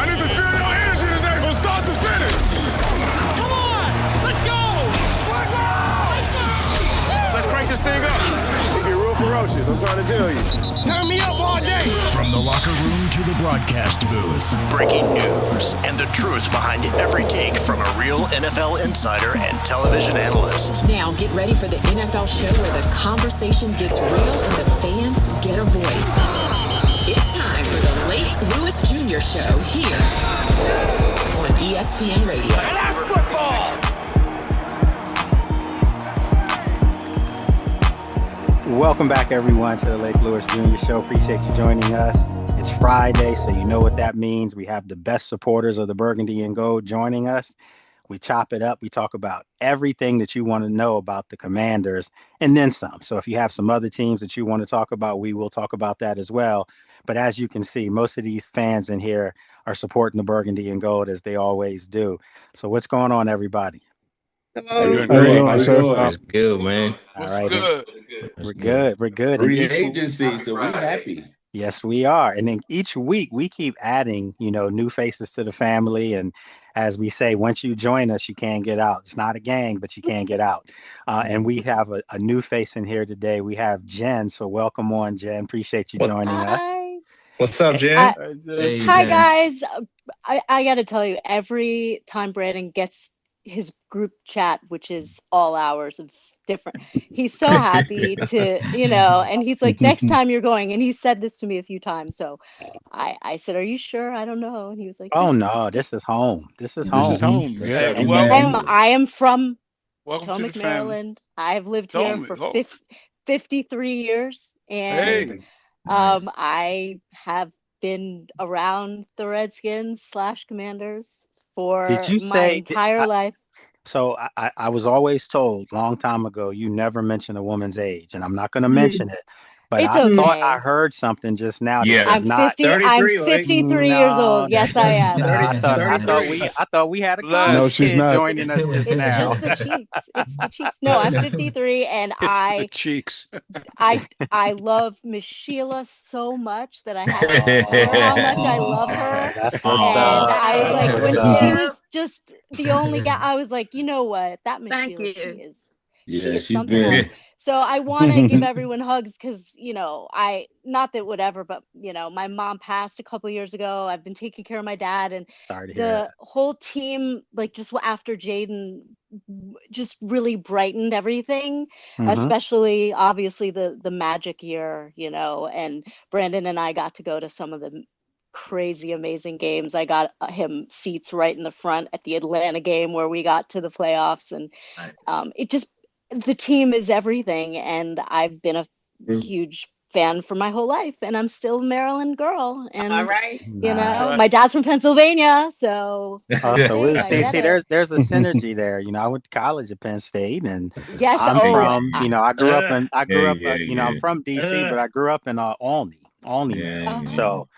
I need to feel your energy today from start to finish. Come on, let's go. Let's crank this thing up. It get real ferocious, I'm trying to tell you. Turn me up all day. From the locker room to the broadcast booth, breaking news and the truth behind every take from a real NFL insider and television analyst. Now get ready for the NFL show where the conversation gets real and the fans get a voice. It's time for the Lake Lewis Jr. Show here on ESPN Radio. And that's football. Welcome back, everyone, to the Lake Lewis Jr. Show. Appreciate you joining us. It's Friday, so you know what that means. We have the best supporters of the Burgundy and Gold joining us. We chop it up. We talk about everything that you want to know about the Commanders and then some. So if you have some other teams that you want to talk about, we will talk about that as well. But as you can see, most of these fans in here are supporting the Burgundy and Gold as they always do. So what's going on, everybody? Hello. That's good, man. All right. Good? We're good. We're good. Free agency, so we're happy. Yes, we are. And then each week we keep adding, new faces to the family. And as we say, once you join us, you can't get out. It's not a gang, but you can't get out. And we have a new face in here today. We have Jen. So welcome on, Jen. Appreciate you joining us. What's up, Jen? Hi, guys. I got to tell you, every time Brandon gets his group chat, which is all hours of different, he's so happy to, and he's like, next time you're going. And he said this to me a few times. So I said, are you sure? I don't know. And he was like, oh, no, this is home. This is home. Yeah, I am from welcome Potomac, to the family. Maryland. I've lived here for 53 years. And I have been around the Redskins / Commanders for my entire life. So I was always told long time ago, you never mention a woman's age, and I'm not going to mention it. But I thought I heard something just now. Yeah, I'm 53 years old. Yes, I am. I thought we had a college kid joining us just now. It's just the cheeks. It's the cheeks. No, I'm 53, and the cheeks. I love Miss Sheila so much that I have to tell her how much I love her. That's and what's up. I like when she was just the only guy. I was like, you know what? That Miss Sheila, she is something else. So I want to give everyone hugs because, not that whatever, but, my mom passed a couple years ago. I've been taking care of my dad, and the whole team, like just after Jaden, just really brightened everything, especially obviously the Magic year, and Brandon and I got to go to some of the crazy, amazing games. I got him seats right in the front at the Atlanta game where we got to the playoffs, and the team is everything, and I've been a huge fan for my whole life, and I'm still a Maryland girl. And all right, my dad's from Pennsylvania, so so see, there's a synergy there. I went to college at Penn State, and yes, I'm from, I grew up, I'm from DC, but I grew up in Olney. So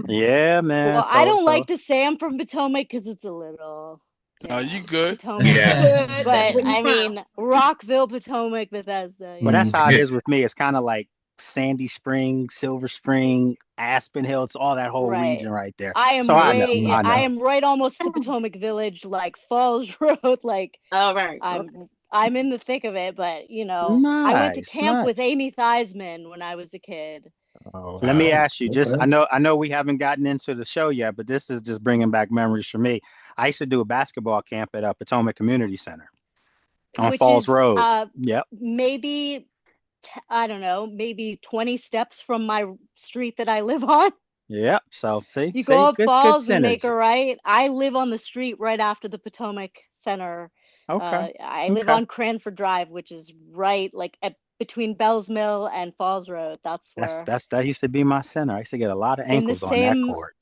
yeah, man. Well, I don't like to say I'm from Potomac because it's a little. You good? Potomac. Yeah. But I mean, Rockville, Potomac, Bethesda. Well, that's how it is with me. It's kind of like Sandy Spring, Silver Spring, Aspen Hill. It's all that whole region right there. I am right almost to Potomac Village, like Falls Road. Like, I'm in the thick of it. But I went to camp with Amy Theismann when I was a kid. Oh, let me ask you, I know we haven't gotten into the show yet, but this is just bringing back memories for me. I used to do a basketball camp at Potomac Community Center on Falls Road. Maybe, I don't know, maybe 20 steps from my street that I live on. Yep. So you go up Falls and make a right. I live on the street right after the Potomac Center. Okay. I live on Cranford Drive, which is right like between Bells Mill and Falls Road. That's where that used to be my center. I used to get a lot of ankles on that court.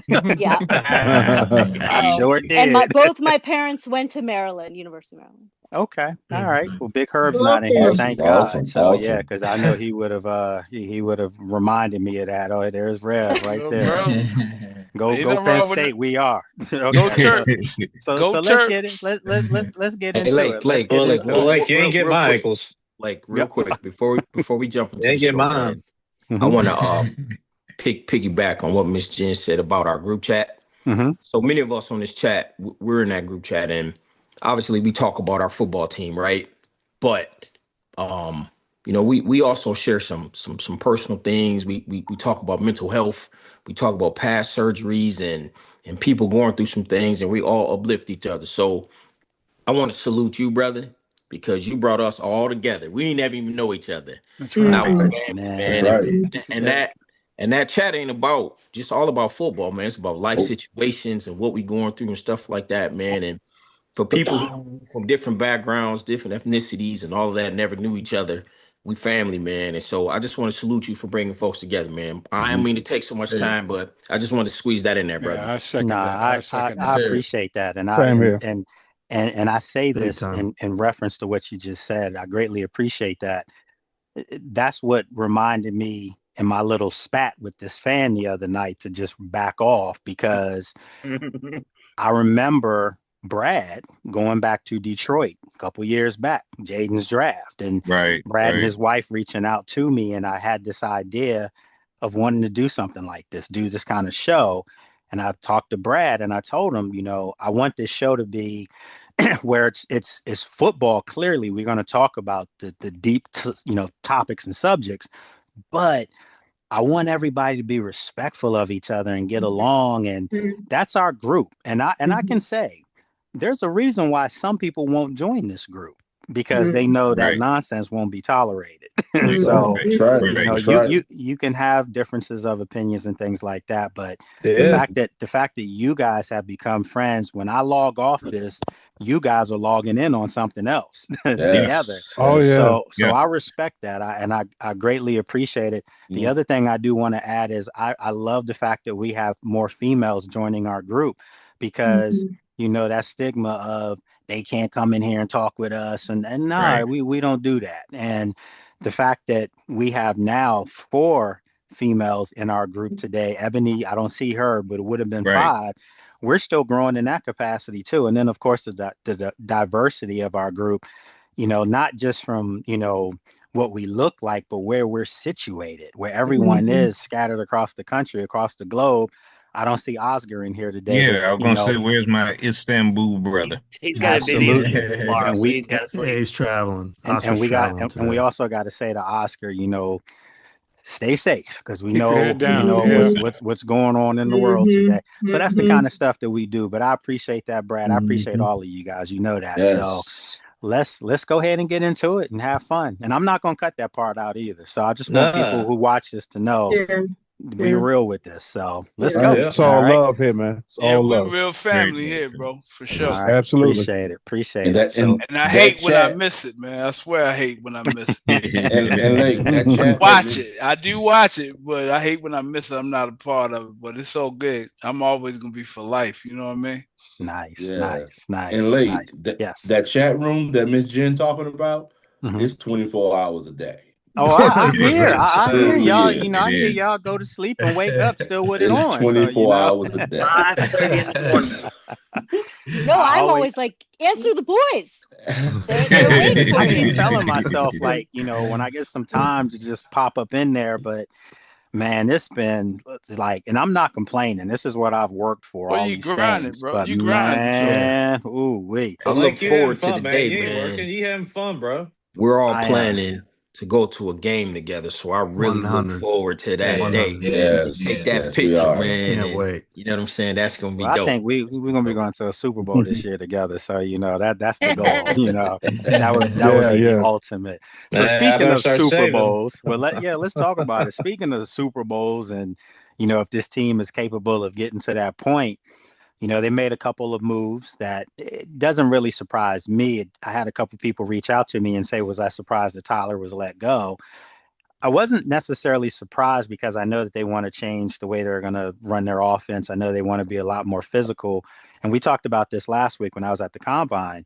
Yeah. I sure did. And both my parents went to Maryland, University of Maryland. Okay. All right. Well, Big Herb's not in here, thank God. So yeah, because I know he would have he would have reminded me of that. Oh, there's Rev right there. Go Penn State. We are. Go Church. So let's get it. Let's get into it. Lake, you ain't get my ankles. Like real quick before we jump into the show, I want to piggyback on what Miss Jen said about our group chat. Mm-hmm. So many of us on this chat, we're in that group chat, and obviously we talk about our football team, right? But we also share some personal things. We talk about mental health. We talk about past surgeries and people going through some things, and we all uplift each other. So I want to salute you, brother, because you brought us all together. We didn't even know each other. That's right. Now we're family, Man. man. And that chat ain't about just all about football, man. It's about life situations and what we going through and stuff like that, man. And for people from different backgrounds, different ethnicities, and all of that, never knew each other. We family, man. And so I just want to salute you for bringing folks together, man. I didn't mean to take so much time, but I just wanted to squeeze that in there, brother. Yeah, I second that. I appreciate that. And and I say this in reference to what you just said. I greatly appreciate that. That's what reminded me in my little spat with this fan the other night to just back off, because I remember Brad going back to Detroit a couple years back, Jaden's draft, and Brad and his wife reaching out to me, and I had this idea of wanting to do something like this, do this kind of show. And I talked to Brad and I told him, I want this show to be where it's football. Clearly, we're going to talk about the deep, topics and subjects, but I want everybody to be respectful of each other and get along. And that's our group. And I can say there's a reason why some people won't join this group, because they know that nonsense won't be tolerated. So you can have differences of opinions and things like that, but the fact that you guys have become friends, when I log off this, you guys are logging in on something else together. Oh yeah. So I respect that. I greatly appreciate it. The other thing I do want to add is I love the fact that we have more females joining our group, because that stigma of they can't come in here and talk with us, and we don't do that. And the fact that we have now 4 females in our group today, Ebony, I don't see her, but it would have been 5. We're still growing in that capacity too. And then of course the diversity of our group, not just from what we look like, but where we're situated, where everyone is scattered across the country, across the globe. I don't see Oscar in here today. Yeah, I was gonna say, where's my Istanbul brother? He's got to be there tomorrow, so he's got to sleep. He's traveling. And we also got to say to Oscar, stay safe, because we Keep know, your head down. what's going on in the world today. So that's the kind of stuff that we do. But I appreciate that, Brad. I appreciate all of you guys. You know that. Yes. So let's go ahead and get into it and have fun. And I'm not gonna cut that part out either. So I just want people who watch this to know. Be real with this. So let's go. It's all love here, man. It's all love. We're real family here, bro. For sure. Right. Absolutely. Appreciate it. And I hate when I miss it, man. I swear I hate when I miss it. and that chat, watch it. I do watch it, but I hate when I miss it. I'm not a part of it, but it's so good. I'm always gonna be for life. You know what I mean? Nice. And that chat room that Miss Jen talking about, it's 24 hours a day. Oh, I hear y'all. I hear y'all go to sleep and wake up still with it on. 24 hours a day. 5:30 in the morning. No, I'm always like, answer the boys. They're waiting for I me. keep telling myself, when I get some time to just pop up in there, but man, it's been and I'm not complaining. This is what I've worked for. Well, all you these grinding, things, bro. But You grinding, man, wee. I look forward to the man. day, You ain't man. working. You having fun, bro. We're all planning to go to a game together, so I really look forward to that day. Take that picture, man. Can't wait. You know what I'm saying? That's gonna be I dope. think we're gonna be going to a Super Bowl this year together. So that's the goal. That would be the ultimate. So speaking of Super Bowls, let's talk about it. Speaking of Super Bowls, and if this team is capable of getting to that point. They made a couple of moves that it doesn't really surprise me. I had a couple of people reach out to me and say, was I surprised that Tyler was let go? I wasn't necessarily surprised, because I know that they want to change the way they're going to run their offense. I know they want to be a lot more physical. And we talked about this last week when I was at the Combine.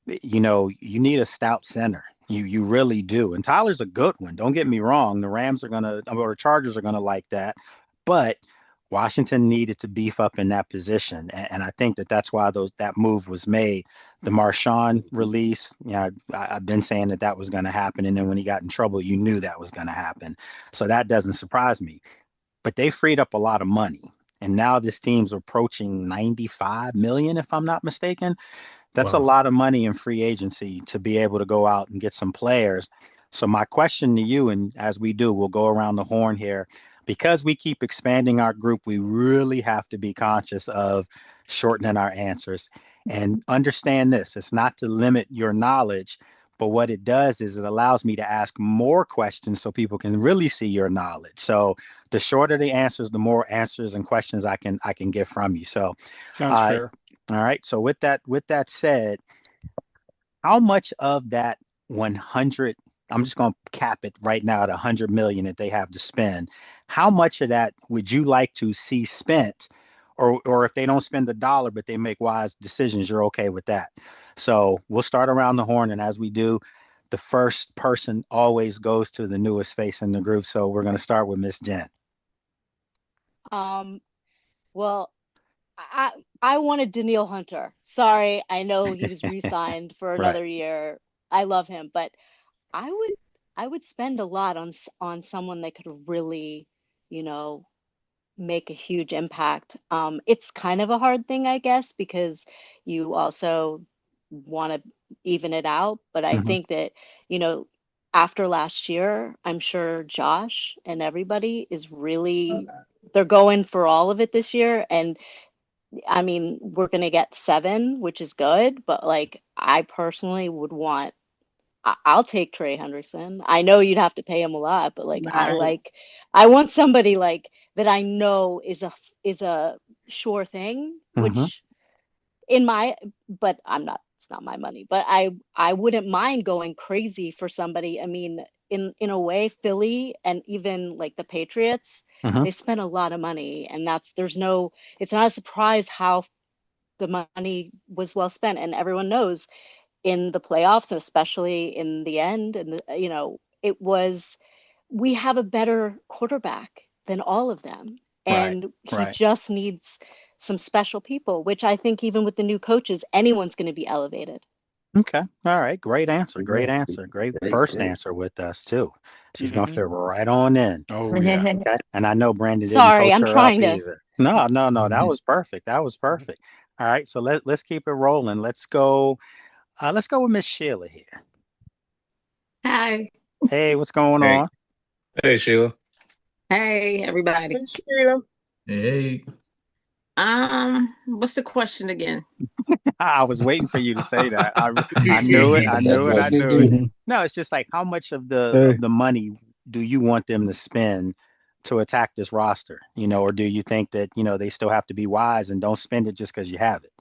You need a stout center. You really do. And Tyler's a good one. Don't get me wrong. The Chargers are going to like that. But Washington needed to beef up in that position. And I think that's why that move was made. The Marshawn release, I've been saying that was going to happen. And then when he got in trouble, you knew that was going to happen. So that doesn't surprise me. but they freed up a lot of money. And now this team's approaching 95 million, if I'm not mistaken. That's a lot of money in free agency to be able to go out and get some players. So my question to you, and as we do, we'll go around the horn here, because we keep expanding our group, we really have to be conscious of shortening our answers and understand this. It's not to limit your knowledge, but what it does is it allows me to ask more questions so people can really see your knowledge. So the shorter the answers, the more answers and questions I can get from you. So sounds fair. All right. So with that said, how much of that 100, I'm just going to cap it right now at 100 million that they have to spend. How much of that would you like to see spent? Or if they don't spend a dollar, but they make wise decisions, you're okay with that. So we'll start around the horn. And as we do, the first person always goes to the newest face in the group. So we're going to start with Miss Jen. Well, I wanted Daniil Hunter. Sorry, I know he was re-signed for another year. I love him, but I would spend a lot on someone that could really, make a huge impact. It's kind of a hard thing, I guess, because you also want to even it out. But I think that, after last year, I'm sure Josh and everybody is really, they're going for all of it this year. And I mean, we're going to get 7, which is good, but like, I personally would want, I'll take Trey Henderson. I know you'd have to pay him a lot, but like, I want somebody like that I know is a sure thing, which but it's not my money, but I wouldn't mind going crazy for somebody. I mean, in a way, Philly and even like the Patriots, they spent a lot of money, and it's not a surprise how the money was well spent. And everyone knows in the playoffs, and especially in the end, and we have a better quarterback than all of them. And he just needs some special people, which I think even with the new coaches, anyone's going to be elevated. Okay. All right. Great answer. Great answer. Great first answer with us too. She's gonna fit right on in. Oh yeah. Okay. And I know Brandon didn't Sorry, coach I'm her trying up to. either. No. That was perfect. That was perfect. All right. So let's keep it rolling. Let's go with Miss Sheila here. Hi. Hey, what's going on? Hey, Sheila. Hey, everybody. Hey, Sheila. Hey. What's the question again? I was waiting for you to say that. I knew it. I knew it. No, it's just like, how much of the money do you want them to spend to attack this roster? Or do you think that, they still have to be wise and don't spend it just because you have it?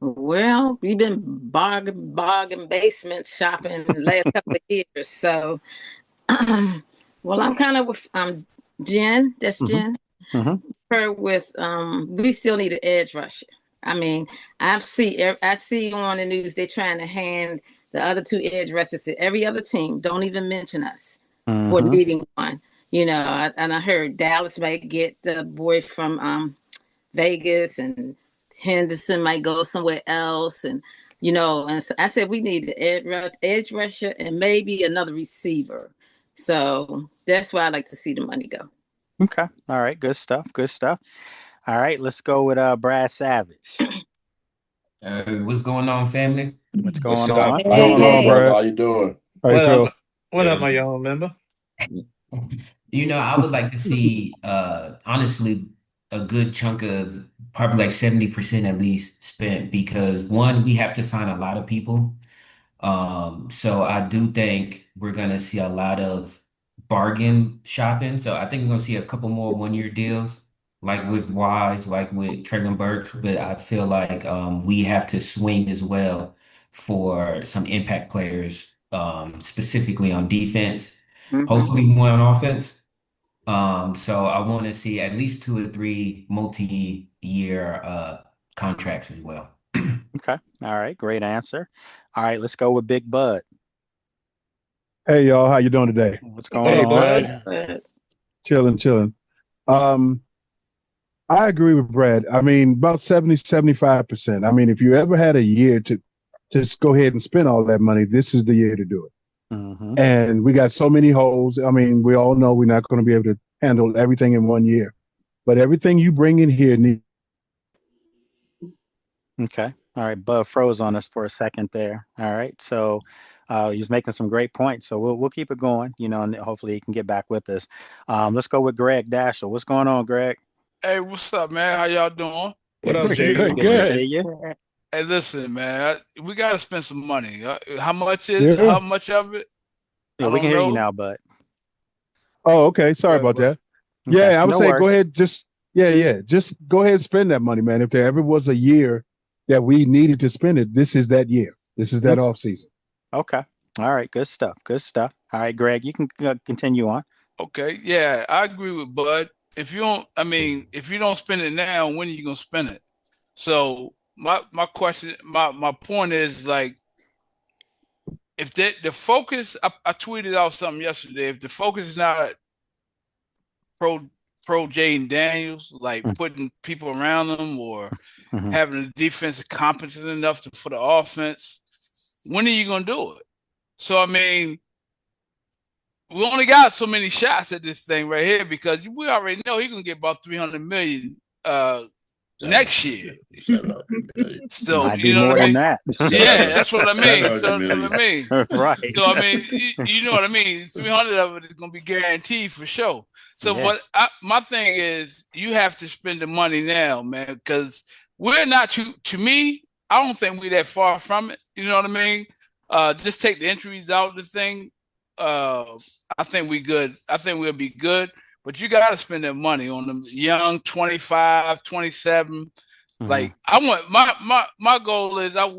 Well, we've been bargain basement shopping the last couple of years. So, well, I'm kind of with Jen. That's Jen. Her with we still need an edge rusher. I mean, I see on the news they're trying to hand the other 2 edge rushers to every other team. Don't even mention us for needing one. And I heard Dallas might get the boy from Vegas, and Henderson might go somewhere else. And and so I said we need the edge rusher and maybe another receiver. So that's where I like to see the money go. Okay. All right. Good stuff. All right. Let's go with Brad Savage. What's going on, family? What's going on? on? What's going on, Brad? How you doing? What up, my young member? I would like to see, honestly, a good chunk of probably like 70% at least spent, because one, we have to sign a lot of people. So I do think we're gonna see a lot of bargain shopping. So I think we're gonna see a couple more 1-year deals, like with Wise, like with Traylon Burks. But I feel like we have to swing as well for some impact players, specifically on defense. Hopefully one on offense. So I want to see at least 2 or 3 multi-year contracts as well. Okay. All right. Great answer. All right. Let's go with Big Bud. Hey, y'all. How you doing today? What's going on? Bud. Chilling. I agree with Brad. I mean, about 75%. I mean, if you ever had a year to just go ahead and spend all that money, this is the year to do it. And we got so many holes. I mean, we all know we're not going to be able to handle everything in 1 year. But everything you bring in here needs. Okay. All right. Bub froze on us for a second there. All right. So he was making some great points. So we'll keep it going, and hopefully he can get back with us. Let's go with Greg Dasher. What's going on, Greg? Hey, what's up, man? How y'all doing? What up, Jay? Good to see you. Hey, listen, man. We got to spend some money. How much is? Yeah. How much of it? Yeah, we can hear you now, bud. Oh, okay. Sorry about that. Okay. Yeah, I would No say worries. go ahead. Just go ahead and spend that money, man. If there ever was a year that we needed to spend it, this is that year. This is that off season. Okay. All right. Good stuff. Good stuff. All right, Greg, you can continue on. Okay. Yeah, I agree with Bud. If you don't spend it now, when are you gonna spend it? So my question, my point is like, if the focus, I tweeted out something yesterday. If the focus is not pro Jaden Daniels, like putting people around them or having the defense competent enough for the offense, when are you gonna do it? So I mean, we only got so many shots at this thing right here because we already know he's gonna get about 300 million next year. So Might be you know more what I than mean? that. Yeah, that's what I mean. So that's what I mean. Right. So I mean, you know what I mean. 300 of it is gonna be guaranteed for sure. So my thing is, you have to spend the money now, man, because we're not to me. I don't think we're that far from it. You know what I mean? Just take the injuries out of the thing. I think we good. I think we'll be good. But you got to spend that money on them young 25, 27. Like I want my goal is I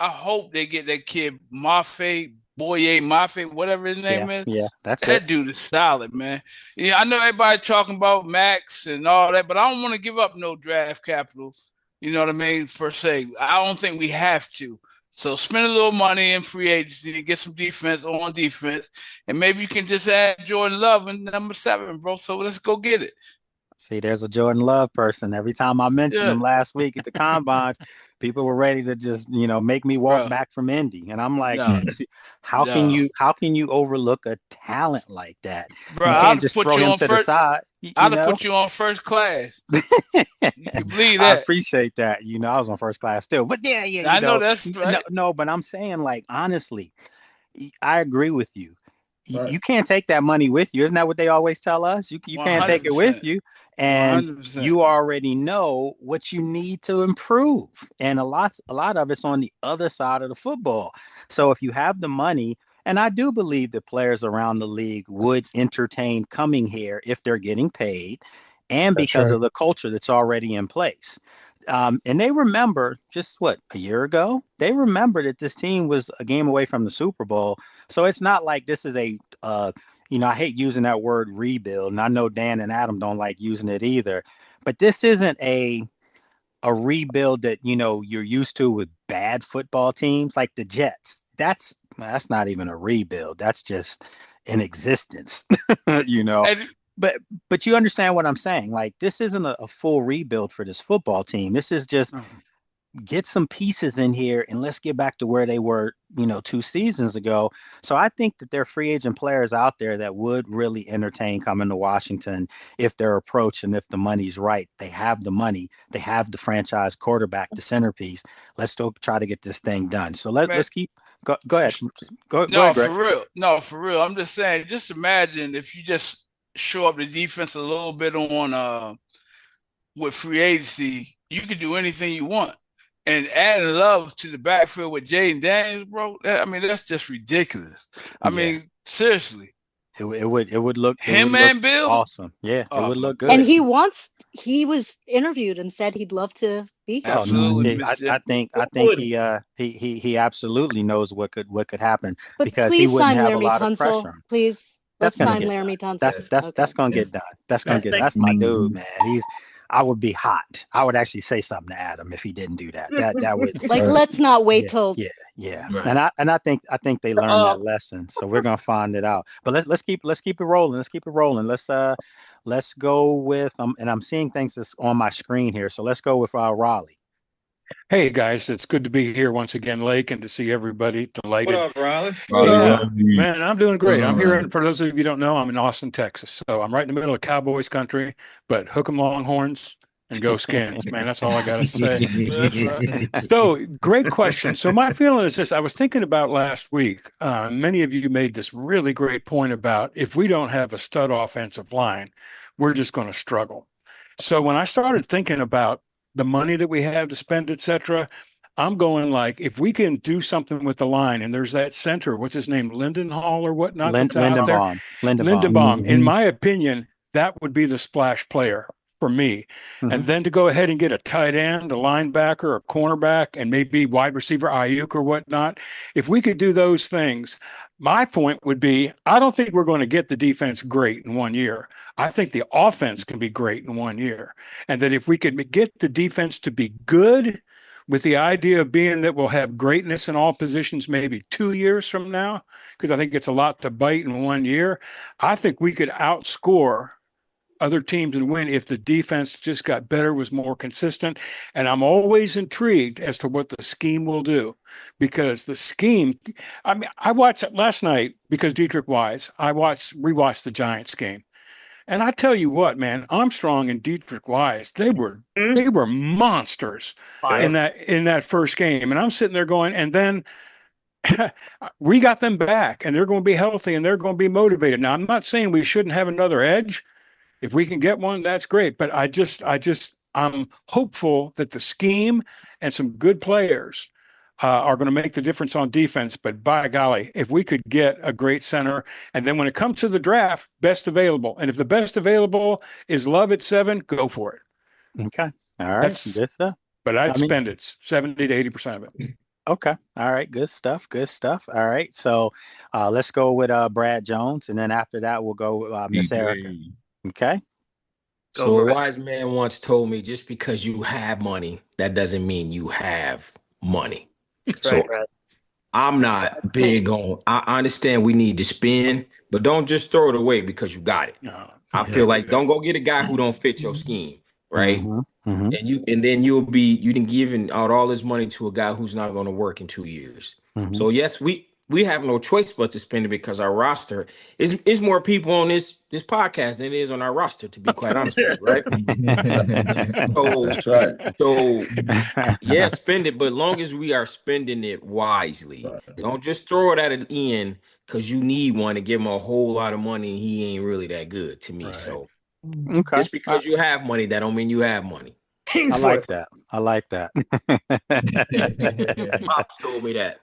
hope they get that kid Boye Mafe, whatever his name is. Yeah, that's that dude is solid, man. Yeah, I know everybody talking about Max and all that, but I don't want to give up no draft capital. You know what I mean? Per se, I don't think we have to. So spend a little money in free agency, get some defense on defense, and maybe you can just add Jordan Love in number 7, bro. So let's go get it. See, there's a Jordan Love person. Every time I mentioned him last week at the combines, people were ready to just, make me walk back from Indy. And I'm like, how can you overlook a talent like that? Bro, you can't just throw him to the side. I'd have put you on first class. You can believe that. I appreciate that. I was on first class still. But yeah. I know that's right. No, but I'm saying, like, honestly, I agree with you. Right. You can't take that money with you. Isn't that what they always tell us? You can't take it with you. And 100%. You already know what you need to improve. And a lot of it's on the other side of the football. So if you have the money, and I do believe that players around the league would entertain coming here if they're getting paid and because of the culture that's already in place. And they remember just a year ago, they remember that this team was a game away from the Super Bowl. So it's not like this is I hate using that word rebuild, and I know Dan and Adam don't like using it either, but this isn't a rebuild that, you're used to with bad football teams like the Jets. That's not even a rebuild. That's just in existence, But you understand what I'm saying? Like, this isn't a full rebuild for this football team. This is just get some pieces in here and let's get back to where they were, 2 seasons ago. So I think that there are free agent players out there that would really entertain coming to Washington if their approach and if the money's right. They have the money. They have the franchise quarterback, the centerpiece. Let's still try to get this thing done. So let's keep. Go ahead. Go ahead, Greg. For real. No, for real. I'm just saying, just imagine if you just show up the defense a little bit on with free agency, you can do anything you want. And adding Love to the backfield with Jaden Daniels, bro, that's just ridiculous. I mean, seriously. It would look Bill awesome. Yeah, it would look good. And he was interviewed and said he'd love to be here. Absolutely. I think he absolutely knows what could happen, but because he wouldn't have a lot Tunsil, of pressure. Please, let's sign Laramie Tunsil. That's gonna get done. That's my dude, man. I would be hot. I would actually say something to Adam if he didn't do that. That would let's not wait till. Yeah. Right. And I think they learned that lesson. So we're gonna find it out. But let's keep it rolling. Let's go with and I'm seeing things that's on my screen here. So let's go with Raleigh. Hey guys, it's good to be here once again, Lake, and to see everybody. Delighted. What up, Riley? Man, I'm doing great. I'm here, and for those of you who don't know, I'm in Austin, Texas. So I'm right in the middle of Cowboys country, but hook 'em Longhorns and go Skins, man. That's all I got to say. That's right. So great question. So my feeling is this: I was thinking about last week. Many of you made this really great point about if we don't have a stud offensive line, we're just going to struggle. So when I started thinking about the money that we have to spend, et cetera, I'm going like, if we can do something with the line, and there's that center, what's his name, Lindenhall or whatnot, that's out there. Lindenbaum. In my opinion, that would be the splash player for me. And then to go ahead and get a tight end, a linebacker, a cornerback, and maybe wide receiver Ayuk or whatnot. If we could do those things, my point would be, I don't think we're going to get the defense great in 1 year. I think the offense can be great in 1 year. And that if we could get the defense to be good, with the idea of being that we'll have greatness in all positions maybe 2 years from now, because I think it's a lot to bite in 1 year. I think we could outscore other teams and win if the defense just got better, was more consistent. And I'm always intrigued as to what the scheme will do, because the scheme, I mean, I watched it last night because Dietrich Wise, rewatched the Giants game. And I tell you what, man, Armstrong and Dietrich Wise, they were monsters in that first game. And I'm sitting there going, and then we got them back, and they're going to be healthy and they're going to be motivated. Now, I'm not saying we shouldn't have another edge. If we can get one, that's great. But I'm hopeful that the scheme and some good players are going to make the difference on defense. But by golly, if we could get a great center, and then when it comes to the draft, best available. And if the best available is Love at 7, go for it. Okay. All right. Good stuff. But I'd spend it 70 to 80% of it. Okay. All right. Good stuff. Good stuff. All right. So let's go with Brad Jones. And then after that, we'll go Miss Erica. Okay. So a wise man once told me, just because you have money, that doesn't mean you have money. So I'm not big on, I understand we need to spend, but don't just throw it away because you got it. I feel like don't go get a guy who don't fit your scheme, right? And then you didn't give out all this money to a guy who's not going to work in 2 years. So yes, we have no choice but to spend it, because our roster is more people on this podcast than it is on our roster, to be quite honest with you, right? That's right. So yeah, spend it, but long as we are spending it wisely. Don't just throw it at the end because you need one to give him a whole lot of money and he ain't really that good to me. So just because you have money, that don't mean you have money. I like that. I like that. Pops told me that.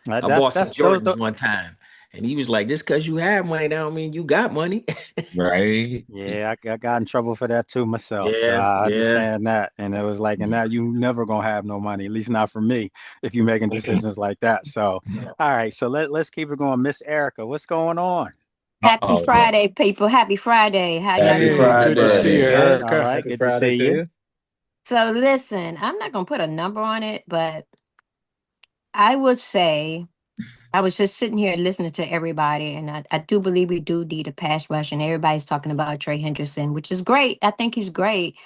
I bought some Jordans one time, and he was like, just because you have money, that don't mean you got money. Right. Yeah, I got in trouble for that too myself. So I understand that. And it was like, and now you never gonna have no money, at least not for me, if you're making decisions like that. So all right, so let's keep it going. Miss Erica, what's going on? Happy Friday, people. Happy Friday. How y'all doing? Good to see you, Erica. All right, good to see you. So listen, I'm not gonna put a number on it, but I would say, I was just sitting here listening to everybody, and I do believe we do need a pass rush, and everybody's talking about Trey Henderson, which is great. I think he's great,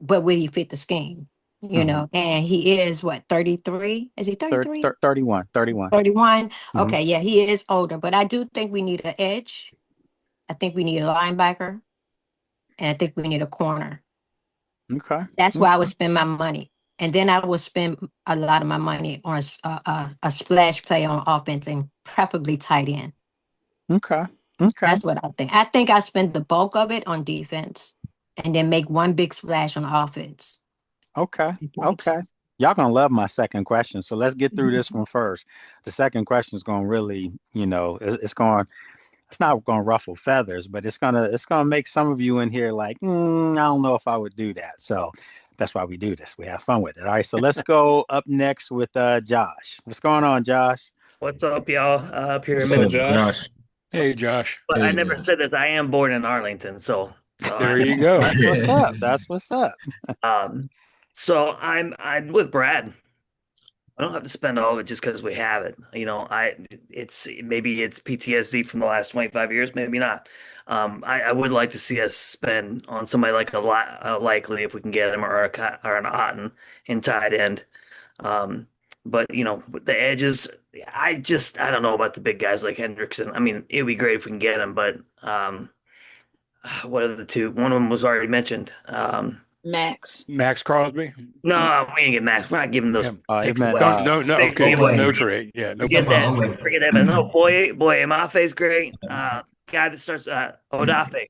but will he fit the scheme? You know, and he is what, 33? Is he 33? 31. 31. Okay, yeah, he is older, but I do think we need an edge. I think we need a linebacker, and I think we need a corner. Okay. That's where I would spend my money. And then I would spend a lot of my money on a splash play on offense, and preferably tight end. Okay. That's what I think. I think I spend the bulk of it on defense and then make one big splash on offense. Okay. Y'all gonna love my second question. So let's get through this one first. The second question is gonna really, it's not gonna ruffle feathers, but it's gonna make some of you in here like, I don't know if I would do that. So that's why we do this. We have fun with it. All right. So let's go up next with Josh. What's going on, Josh? What's up, y'all? Up here in What's up, Minnesota. Josh? Hey, Josh. But I never said this. I am born in Arlington, so there you go. That's what's up. That's what's up. So I'm with Brad. I don't have to spend all of it just because we have it. It's maybe it's PTSD from the last 25 years, maybe not. I would like to see us spend on somebody like likely if we can get him or an Otten in tight end. But with the edges, I don't know about the big guys like Hendrickson. I mean, it'd be great if we can get him, but what are the two? One of them was already mentioned. Max. Max Crosby? No, we ain't get Max. We're not giving those picks away. No. Picks Okay, away. no trade. Yeah, no. Forget that. Forget that. But no, boy, Amafe's great. Guy that starts Odafe.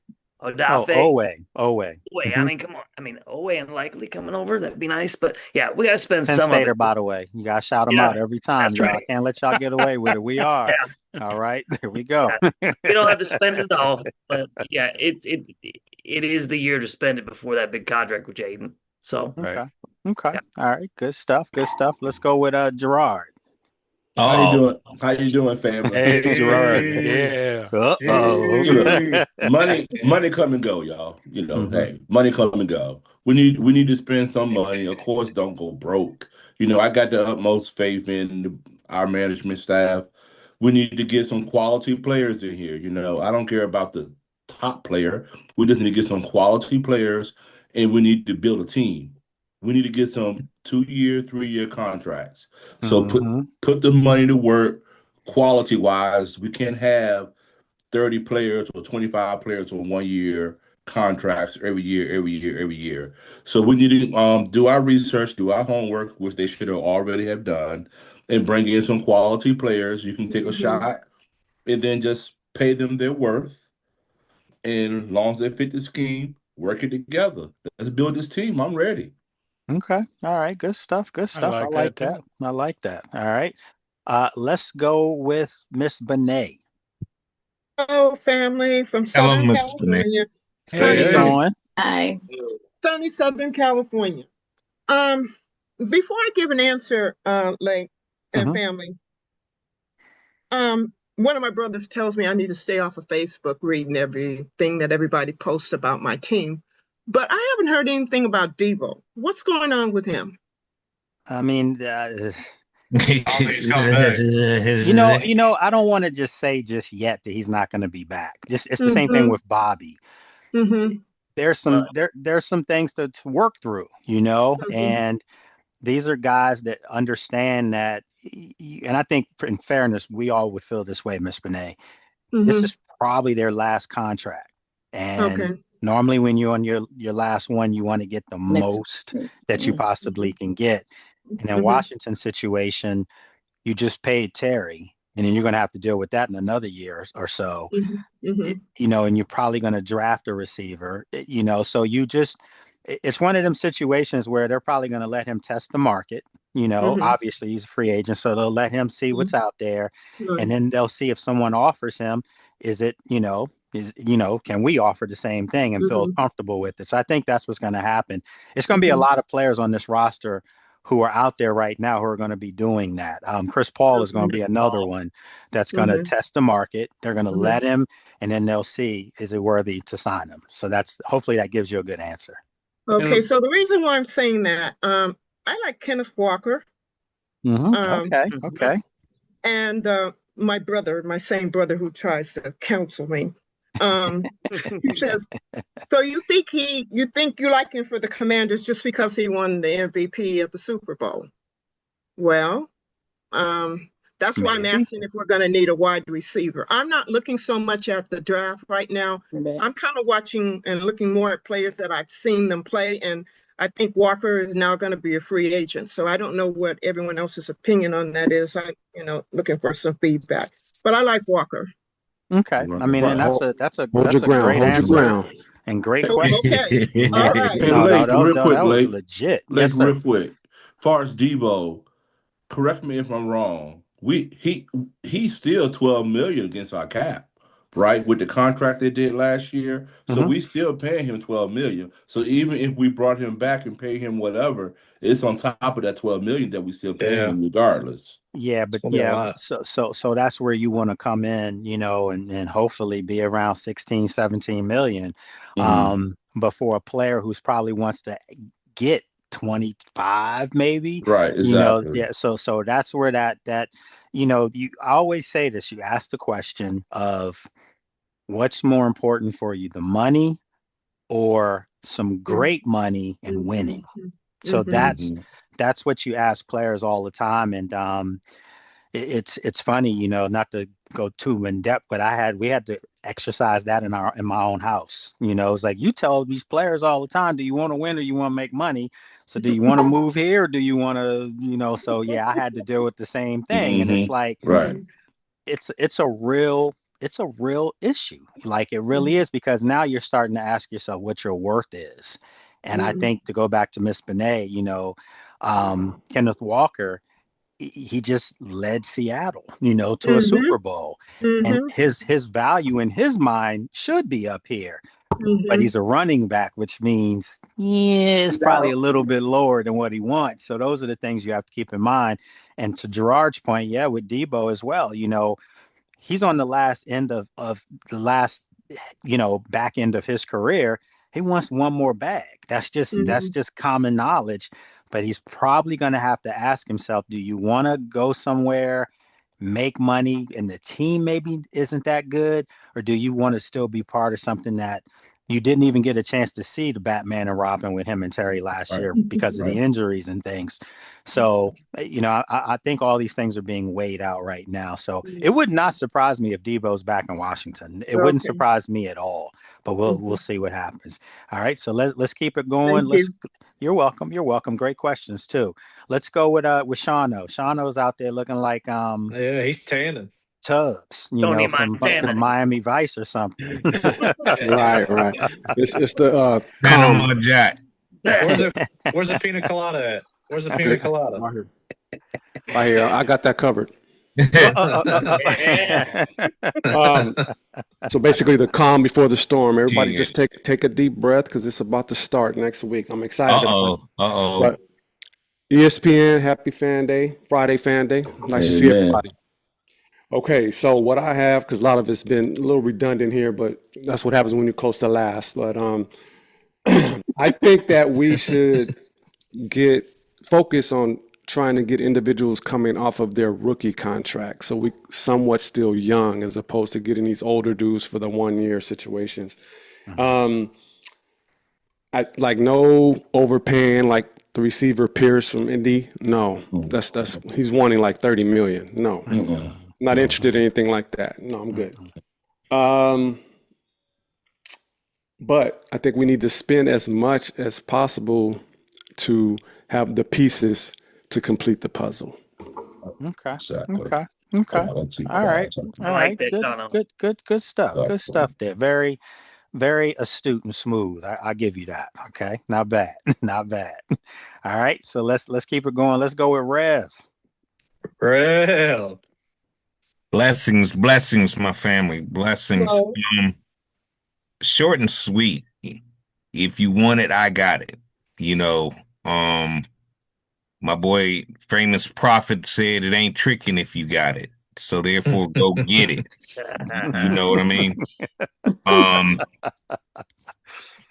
Owe. I mean, come on. I mean, Owe unlikely coming over. That'd be nice. But yeah, we got to spend Penn some of Stater, it. by the way. You got to shout them out every time, That's y'all. right. Can't let y'all get away with it. We are. Yeah. All right. There we go. We don't have to spend it all. But yeah, it is the year to spend it before that big contract with Jaden. So okay. Yeah. All right. Good stuff. Let's go with Gerard. How you doing, family? Hey, Gerard. Yeah. Money come and go, y'all. Hey, money come and go. We need to spend some money. Of course, don't go broke. I got the utmost faith in our management staff. We need to get some quality players in here. I don't care about the top player. We just need to get some quality players, and we need to build a team. We need to get some 2-year, 3-year contracts. So put the money to work quality-wise. We can't have 30 players or 25 players on 1-year contracts every year. So we need to do our research, do our homework, which they should have already have done, and bring in some quality players. You can take a shot and then just pay them their worth. And as long as they fit the scheme, work it together. Let's build this team. I'm ready. Okay. All right. Good stuff. I like that. I like that. All right. Let's go with Miss Benet. Hello, family from Southern California. How you doing? Hi. Sunny Southern California. Before I give an answer, Lake and family, one of my brothers tells me I need to stay off of Facebook reading everything that everybody posts about my team. But I haven't heard anything about Debo. What's going on with him? I mean, I don't want to just say just yet that he's not going to be back. It's the same thing with Bobby. There's some things to work through, and these are guys that understand that. And I think, in fairness, we all would feel this way, Miss Benet. This is probably their last contract, and normally when you're on your last one, you want to get the most that you possibly can get. And in Washington's situation, you just paid Terry, and then you're going to have to deal with that in another year or so. And you're probably going to draft a receiver. So it's one of them situations where they're probably going to let him test the market. Obviously he's a free agent, so they'll let him see what's out there, and then they'll see if someone offers him. Can we offer the same thing and feel comfortable with it? So I think that's what's going to happen. It's going to be a lot of players on this roster who are out there right now who are going to be doing that. Chris Paul is going to be another one that's going to test the market. They're going to let him, and then they'll see, is it worthy to sign him? So hopefully that gives you a good answer. Okay, so the reason why I'm saying that, I like Kenneth Walker. Okay. And my same brother who tries to counsel me, he says, so you think you like him for the Commanders just because he won the MVP of the Super Bowl? Well, that's why I'm asking if we're going to need a wide receiver. I'm not looking so much at the draft right now. I'm kind of watching and looking more at players that I've seen them play, and I think Walker is now going to be a free agent. So I don't know what everyone else's opinion on that is. I'm looking for some feedback, but I like Walker. Okay. I mean, and that's a great answer and great question. Okay. All right. That was legit. Yes, sir. Real quick. As far as Debo, correct me if I'm wrong. He's still $12 million against our cap, right? With the contract they did last year. So we still paying him $12 million. So even if we brought him back and pay him whatever, it's on top of that $12 million that we still pay him regardless. Yeah, but so that's where you want to come in, and hopefully be around 16, 17 million. But for a player who's probably wants to get 25 maybe. Right, exactly. Yeah, so that's where that I always say this, you ask the question of what's more important for you, the money or some great money and winning. So that's what you ask players all the time. And it's funny, not to go too in depth, but we had to exercise that in my own house. It's like you tell these players all the time, do you want to win or you want to make money? So do you want to move here or do you want to, so yeah, I had to deal with the same thing. And it's like, right. It's a real issue. Like it really is, because now you're starting to ask yourself what your worth is. And I think, to go back to Miss Benet, Kenneth Walker, he just led Seattle, to a Super Bowl. And his value in his mind should be up here. But he's a running back, which means it's probably a little bit lower than what he wants. So those are the things you have to keep in mind. And to Gerard's point, yeah, with Debo as well, he's on the last end of the last, back end of his career. He wants one more bag. That's just common knowledge. But he's probably going to have to ask himself, do you want to go somewhere, make money, and the team maybe isn't that good? Or do you want to still be part of something that you didn't even get a chance to see, the Batman and Robin with him and Terry last year because of the injuries and things? So, I think all these things are being weighed out right now. So it would not surprise me if Debo's back in Washington. It wouldn't surprise me at all. But we'll see what happens. All right, so let's keep it going. You're welcome. You're welcome. Great questions too. Let's go with Shano. Shano's out there looking like yeah, he's tanning. Tubbs, from Miami Vice or something. Right. It's the Panama Jack. Where's the pina colada at? Where's the pina colada? Right here. I got that covered. So basically, the calm before the storm. Everybody just take a deep breath, because it's about to start next week. I'm excited. But ESPN, happy fan day, Friday fan day. Nice to see everybody. Okay, so what I have, because a lot of it's been a little redundant here, but that's what happens when you're close to last. But I think that we should focus on trying to get individuals coming off of their rookie contract, so we somewhat still young, as opposed to getting these older dudes for the 1-year situations. I like no overpaying like the receiver Pierce from Indy. No, that's he's wanting like 30 million. No, not interested in anything like that. No, I'm good. But I think we need to spend as much as possible to have the pieces to complete the puzzle. Okay. Exactly. Okay. All right. Good stuff. Good stuff there. Very, very astute and smooth. I give you that. Okay. Not bad. Not bad. All right. So let's keep it going. Let's go with Rev. Rev. Blessings, my family. Blessings. Short and sweet. If you want it, I got it. My boy, famous prophet, said it ain't tricking if you got it. So therefore, go get it. You know what I mean?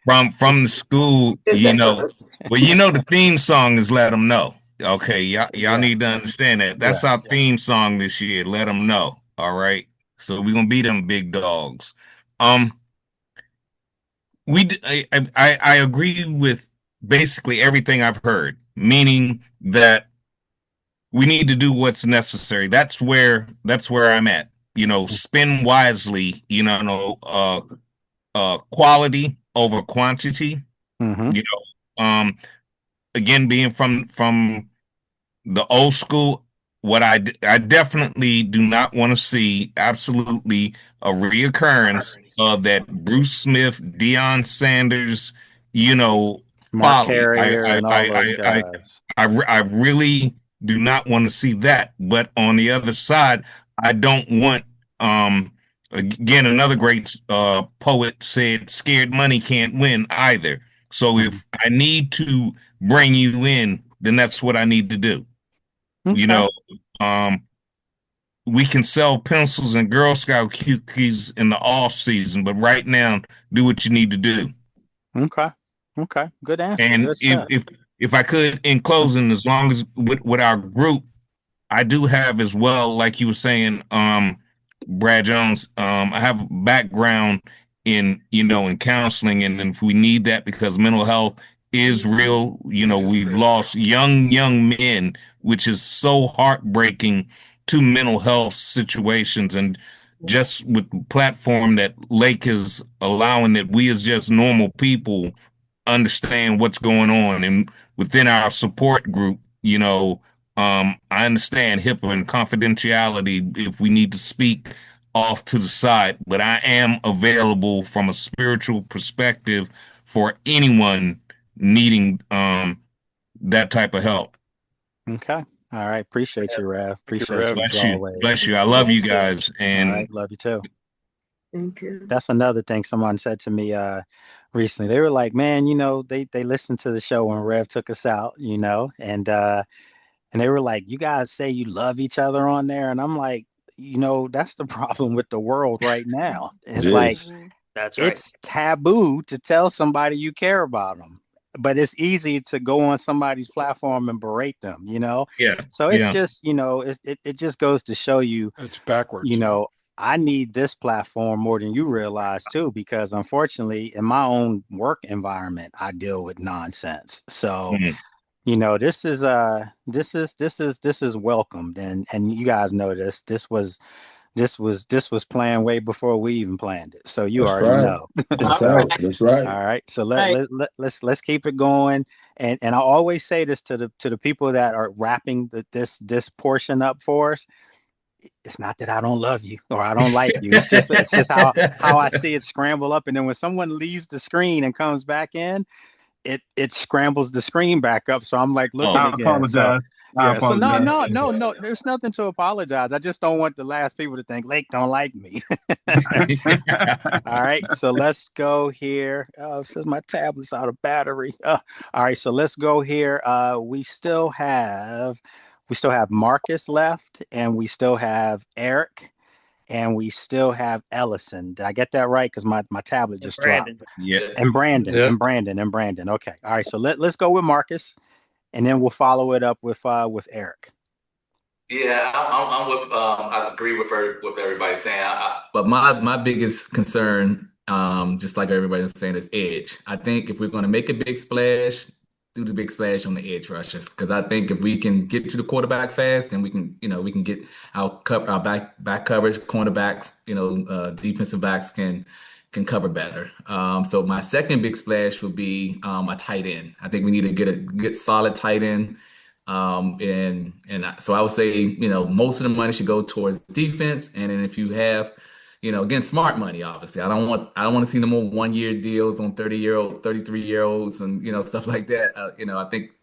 From the school, the theme song is "Let Them Know." Okay, y'all need to understand that. That's our theme song this year. Let them know. All right. So we're gonna be them big dogs. I agree with basically everything I've heard, meaning that we need to do what's necessary. That's where I'm at. Spend wisely. Quality over quantity. Again, being from the old school, what I definitely do not want to see, absolutely, a reoccurrence of that Bruce Smith, Deion Sanders, Mark folly. Carrier and all those guys. I really do not want to see that. But on the other side, I don't want, again, another great poet said, scared money can't win either. So if I need to bring you in, then that's what I need to do. Okay. We can sell pencils and Girl Scout cookies in the off season, but right now, do what you need to do. Okay. Good answer. And Good stuff. if I could, in closing, as long as with our group, I do have as well, like you were saying, Brad Jones, I have a background in, in counseling, and if we need that because mental health is real, we've lost young men, which is so heartbreaking to mental health situations. And just with the platform that Lake is allowing that we as just normal people understand what's going on. And within our support group, I understand HIPAA and confidentiality if we need to speak off to the side, but I am available from a spiritual perspective for anyone needing that type of help. Okay. All right. Appreciate you, Rev. Appreciate you as Bless you. always. Bless you. I love you guys. And all right, love you too. Thank you. That's another thing someone said to me recently. They were like, man, they listened to the show when Rev took us out, and they were like, you guys say you love each other on there. And I'm like, that's the problem with the world right now. It's like, that's right. It's taboo to tell somebody you care about them, but it's easy to go on somebody's platform and berate them, Yeah. So it's just, it just goes to show you, it's backwards. I need this platform more than you realize too, because unfortunately in my own work environment, I deal with nonsense. So, this is welcomed, and you guys know this. This was planned way before we even planned it. So you That's already right. know. That's right. That's right. All right. So let's keep it going. And I always say this to the people that are wrapping this portion up for us. It's not that I don't love you or I don't like you. It's just how I see it scramble up. And then when someone leaves the screen and comes back in, it scrambles the screen back up. So I'm like looking I again. apologize. So no, there's nothing to apologize. I just don't want the last people to think Lake don't like me. All right, so let's go here. Oh, it says my tablet's out of battery. All right, so let's go here. We still have Marcus left, and we still have Eric, and we still have Ellison. Did I get that right? Because my tablet just dropped. Yeah. And Brandon. Okay. All right. So let's go with Marcus, and then we'll follow it up with Eric. Yeah, I'm with. I agree with what everybody's saying. But my biggest concern, just like everybody was saying, is edge. I think if we're going to make a big splash, do the big splash on the edge rushers, because I think if we can get to the quarterback fast, then we can get our back coverage, cornerbacks, defensive backs can cover better. So my second big splash would be a tight end. I think we need to get a good solid tight end. So I would say, most of the money should go towards defense. And then if you have, again, smart money, obviously, I don't want to see no more 1-year deals on 33-year-olds and, stuff like that. I think,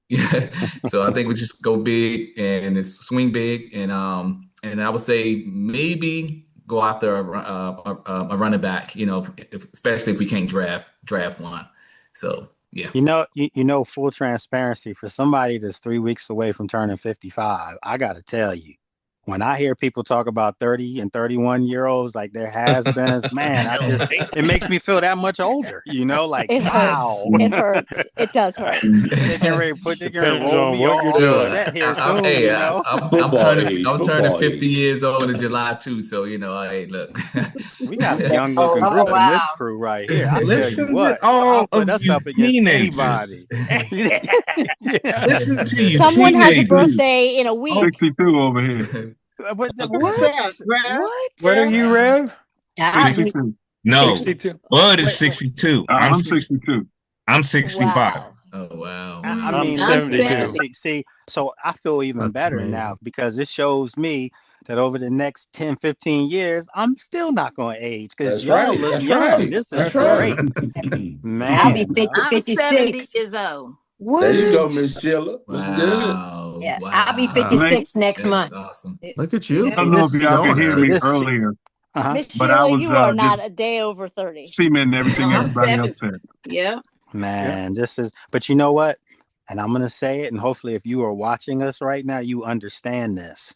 yeah. So I think we just go big and it's swing big. And I would say maybe go after a running back, especially if we can't draft one. So, yeah. Full transparency, for somebody that's 3 weeks away from turning 55, I got to tell you, when I hear people talk about 30 and 31-year-olds, like there has been, it makes me feel that much older, like, it wow. Hurts. It hurts. It does hurt. They're gonna roll me off the set here soon, I'm turning 50 years old in July too. So, hey, look. We got a young looking group in this crew right here. I tell you what, I'll put us up against anybody. Listen to you. Someone has a birthday in a week. 62 over here. What? What are you, Rev? 62. No, 62. Bud is 62. I'm 62. I'm 65. Wow. Oh wow. I mean, I'm 72. See, so I feel even better now because it shows me that over the next 10, 15 years, I'm still not going to age because y'all look young. Right. This is great. Man. I'll be 50, I'm 56. 70 years old. What? There you go, Miss Sheila. Wow. Yeah, Wow. I'll be 56 next That's month. awesome. Look at you. I don't know if y'all could hear me earlier, Miss but I Sheila, was you are not just a day over 30. cementing everything everybody else said. Yeah. Man, this is, but you know what? And I'm going to say it, and hopefully if you are watching us right now, you understand this.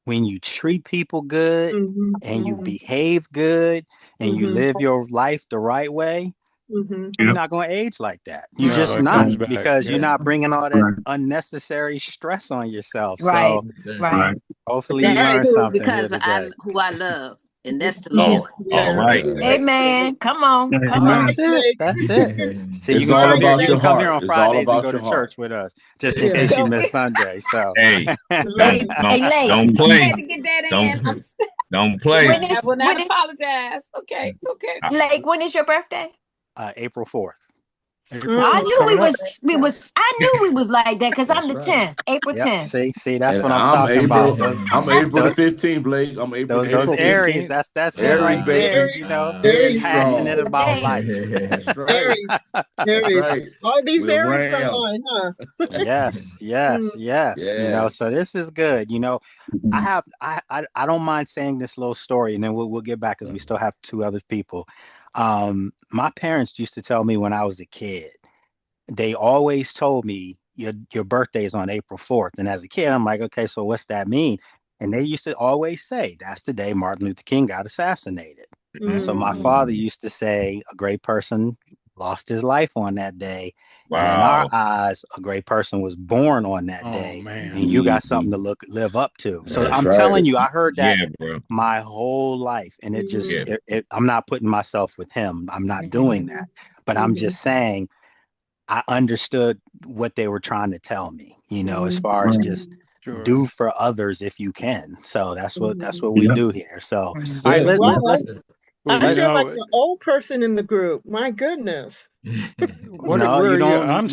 When you treat people good and you behave good and you live your life the right way, You're not going to age like that. You No, just it not, comes back. because you're Yeah. not bringing all that unnecessary stress on yourself. Right. So Right. hopefully you That's learned too, something here because today. who I love, and that's the Oh, Lord. all right. Amen. Come on. Come on. That's it. That's it. See, you It's can all come here. about You your can come here heart. on It's all Fridays and about go to your heart. church with us, just in case you miss Sunday. So Hey, Hey, Lake. don't I play. had to get that in. Don't play. When I is will not when is apologize. Okay. Lake? When is your birthday? April 4th. I knew I knew we was like that, because I'm the 10th, April Yep. 10th. See, that's And what I'm I'm talking about. April. I'm April the 15th, Blake. I'm April the Those 15th. Aries. That's it Aries, right there. baby. You know, Aries passionate strong. about life. That's right. Aries. That's right. All these We're Aries Ram. online, huh? Yes. You know, so Yes. this is good. You know, I don't mind saying this little story, and then we'll get back, because we still have two other people. My parents used to tell me when I was a kid, they always told me your birthday is on April 4th. And as a kid, I'm like, okay, so what's that mean? And they used to always say that's the day Martin Luther King got assassinated. And so my father used to say a great person lost his life on that day. And in our Wow. eyes, a great person was born on that day. And you got something to live up to. So That's I'm right. telling you, I heard that Yeah, bro. my whole life. And it just, Yeah. I'm not putting myself with him. I'm not doing that. But I'm just saying, I understood what they were trying to tell me, you know, as far as just do for others if you can. So that's what we do here. So, all right, let's I Well, you feel like know, the old person in the group. My goodness. where no, are you you? don't.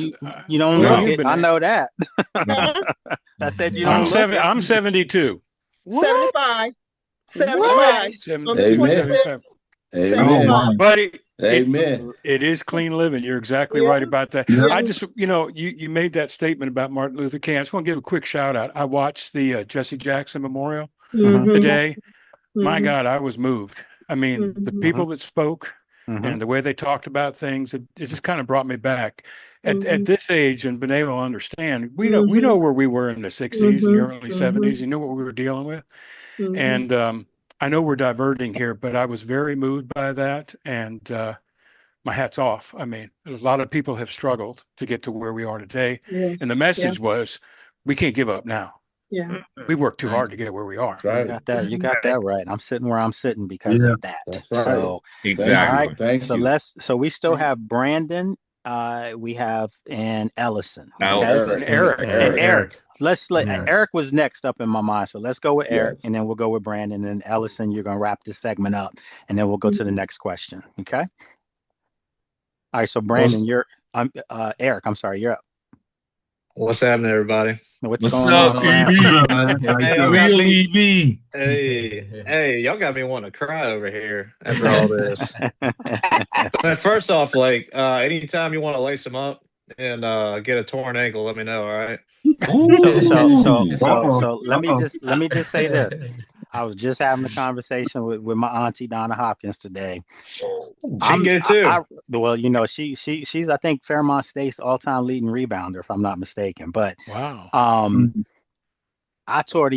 You don't Where look you it. been I at? know that. I said you don't look it. I'm 72. 75. What? 75. On the 75. 26th. Amen. 75. Buddy, Amen. it is clean living. You're exactly right about that. I just, you made that statement about Martin Luther King. I just want to give a quick shout out. I watched the Jesse Jackson Memorial today. My God, I was moved. I mean, the people that spoke and the way they talked about things, it just kind of brought me back. At this age and been able to understand, we know where we were in the 60s and the early 70s. You knew what we were dealing with. And I know we're diverting here, but I was very moved by that. And my hat's off. I mean, a lot of people have struggled to get to where we are today. Yes. And the message was, we can't give up now. Yeah. We worked too hard to get where we are. Right. You got that right. I'm sitting where I'm sitting because of that. That's right. So, Exactly. all right. Thank So you. so we still have Brandon, we have, and Ellison. Ellison. Okay. And Eric. Let's let Yeah. Eric was next up in my mind. So let's go with Eric, Yes. and then we'll go with Brandon, and Ellison. You're gonna wrap this segment up, and then we'll go to the next question. Okay. All right. So Brandon, Eric. I'm sorry, you're up. What's happening, everybody? What's What's going up, on EB? Hey, y'all got Real me. EB. Hey, y'all got me wanting to cry over here after all this. But first off, like, anytime you want to lace them up and get a torn ankle, let me know. All right. So let me just say this. I was just having a conversation with my auntie Donna Hopkins today. She can get it too. Well, she's I think Fairmont State's all-time leading rebounder, if I'm not mistaken. But wow. I tore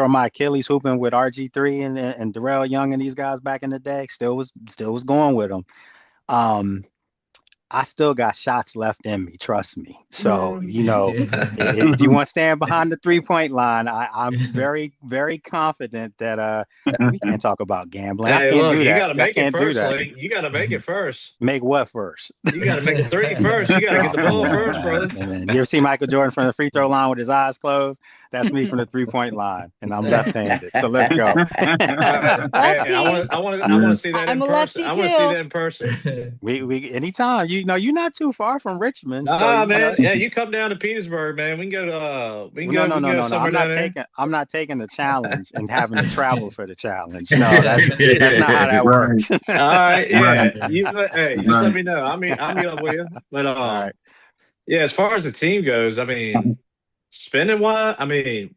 my Achilles hooping with RG3 and Darrell Young and these guys back in the day. Still was going with them. I still got shots left in me, trust me. So, if you want to stand behind the 3-point line, I'm very, very confident that we can't talk about gambling. Hey, I can't look, do you that. got to I make it can't do first, that. Link. You got to make it first. Make what first? You got to make the three first. You got to get the ball first, brother. Man. You ever see Michael Jordan from the free throw line with his eyes closed? That's me from the 3-point line, and I'm left-handed. So let's go. Hey, I want to see that in person. I want to see that in person. We anytime. You're not too far from Richmond. Nah, man. Yeah, you come down to Petersburg, man. We can go to No. somewhere down there. I'm not taking the challenge and having to travel for the challenge. No, that's not how that works. All right, yeah. Hey, just let me know. I'll meet up with you. But all right. Yeah, as far as the team goes, I mean, spending wise, I mean,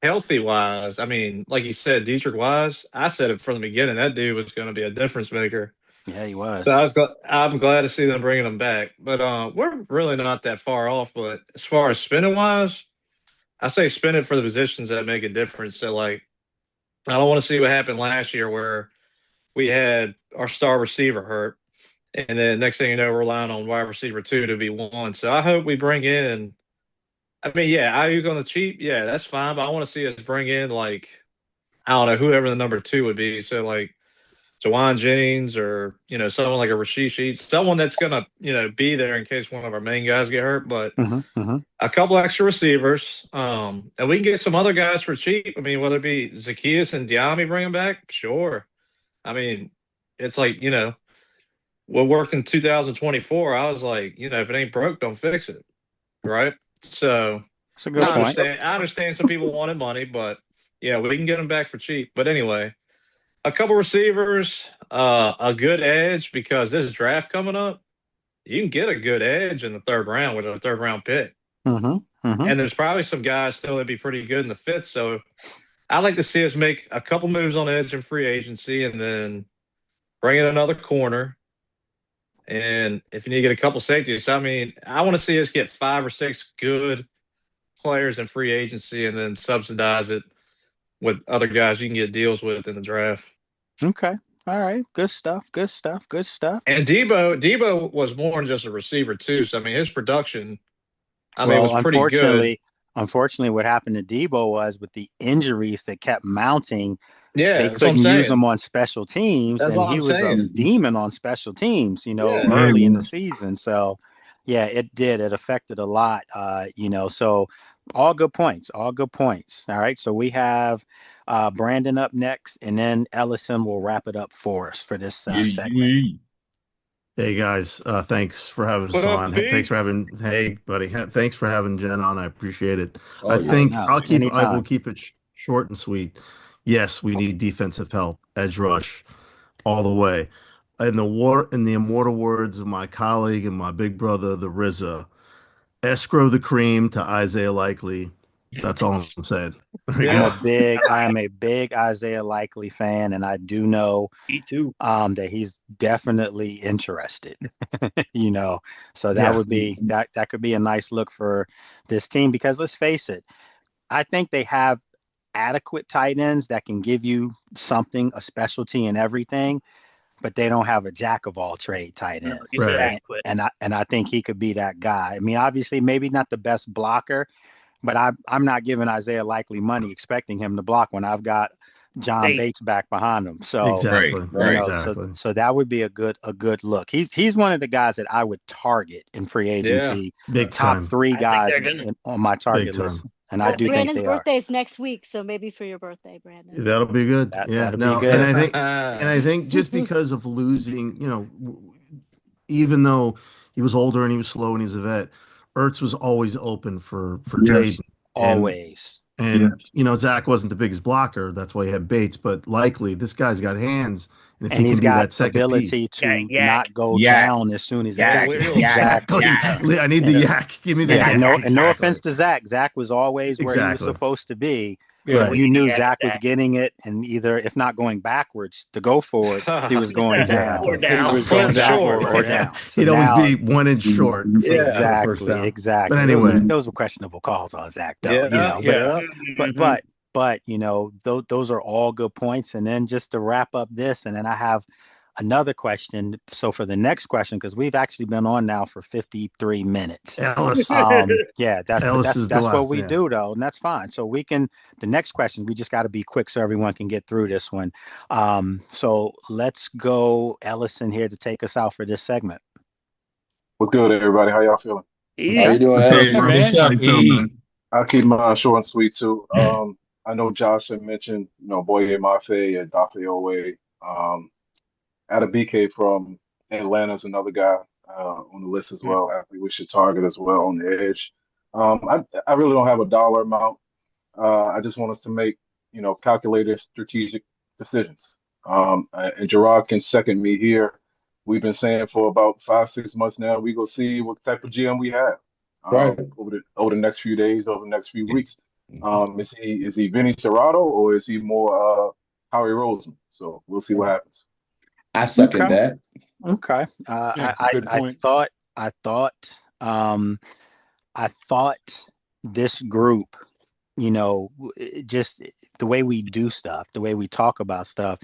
healthy wise, I mean, like you said, Dietrich Wise, I said it from the beginning. That dude was going to be a difference maker. Yeah, he was. So I'm glad to see them bringing him back. But we're really not that far off. But as far as spending wise, I say spend it for the positions that make a difference. So, like, I don't want to see what happened last year where we had our star receiver hurt. And then next thing you know, we're relying on wide receiver 2 to be 1. So I hope we bring in. I mean, yeah, Ayuk on the cheap, yeah, that's fine. But I want to see us bring in like I don't know whoever the number 2 would be. So like Jawan Jennings or someone like a Rasheed Sheets, someone that's gonna be there in case one of our main guys get hurt. But a couple extra receivers, and we can get some other guys for cheap. I mean, whether it be Zacchaeus and Diami, bring them back, sure. I mean, it's like what worked in 2024. I was like, if it ain't broke, don't fix it, right? So that's a good point. I understand some people wanted money, but yeah, we can get them back for cheap. But anyway, a couple receivers, a good edge because this draft coming up, you can get a good edge in the 3rd round with a 3rd round pick. And there's probably some guys still that'd be pretty good in the 5th. So I'd like to see us make a couple moves on edge in free agency and then bring in another corner. And if you need to get a couple safeties, I mean, I want to see us get 5 or 6 good players in free agency and then subsidize it with other guys you can get deals with in the draft. Okay. All right. Good stuff. Good stuff. Good stuff. And Debo was more than just a receiver too. So I mean, his production, was pretty good. Unfortunately, what happened to Debo was with the injuries that kept mounting. Yeah, they couldn't use him on special teams, and he was a demon on special teams. Early in the season. So, yeah, it did. It affected a lot. So all good points. All good points. All right. So we have Brandon up next, and then Ellison will wrap it up for us for this segment. Hey guys, thanks for having us on. Thanks for having, hey buddy, thanks for having Jen on. I appreciate it. I will keep it short and sweet. Yes, we need defensive help, edge rush, all the way. In the immortal words of my colleague and my big brother, the RZA, escrow the cream to Isaiah Likely. That's all I'm saying. I am a big Isaiah Likely fan, and I do know me too. That he's definitely interested. So that would be that could be a nice look for this team because let's face it, I think they have adequate tight ends that can give you something, a specialty in everything, but they don't have a jack of all trade tight end. Right. And I think he could be that guy. I mean, obviously maybe not the best blocker, but I'm not giving Isaiah Likely money expecting him to block when I've got John Bates back behind him. So exactly. So that would be a good look. He's one of the guys that I would target in free agency. Big top time. 3 guys on my target list. And I do Brandon's think they birthday is next week, so maybe for your birthday, Brandon. That'll be good. That'll be good. And I think just because of losing, even though he was older and he was slow and he's a vet, Ertz was always open for Jaden. Always. And Zach wasn't the biggest blocker. That's why he had Bates. But likely, this guy's got hands, and if he he's can be got that second ability piece, to not go down as soon as exactly. I need the yak. Give me the yak. No offense to Zach. Zach was always where he was supposed to be. Yeah, you knew Zach was getting it, and either if not going backwards to go forward, he was going down. Or down. He was going down or down. So he'd always be 1 inch short. Exactly. But anyway, those were questionable calls on Zach, though. But those are all good points. And then just to wrap up this, and then I have another question. So for the next question, because we've actually been on now for 53 minutes. Ellis. That's what we do, though, and that's fine. So the next question, we just got to be quick so everyone can get through this one. So let's go, Ellison, here to take us out for this segment. What's good, everybody? How y'all feeling? How you doing, Ellison? What's up, I'll keep mine short and sweet, too. I know Josh had mentioned, Boye Mafe and Dafe Owe. Adabike from Atlanta is another guy on the list as well. Athlete we should target as well on the edge. I really don't have a dollar amount. I just want us to make, calculated strategic decisions. And Gerard can second me here. We've been saying for about 5-6 months now, we go see what type of GM we have over the next few days, over the next few weeks. Is he Vinny Serrato or is he more Howie Roseman? So we'll see what happens. I second that. Okay. I thought this group, just the way we do stuff, the way we talk about stuff,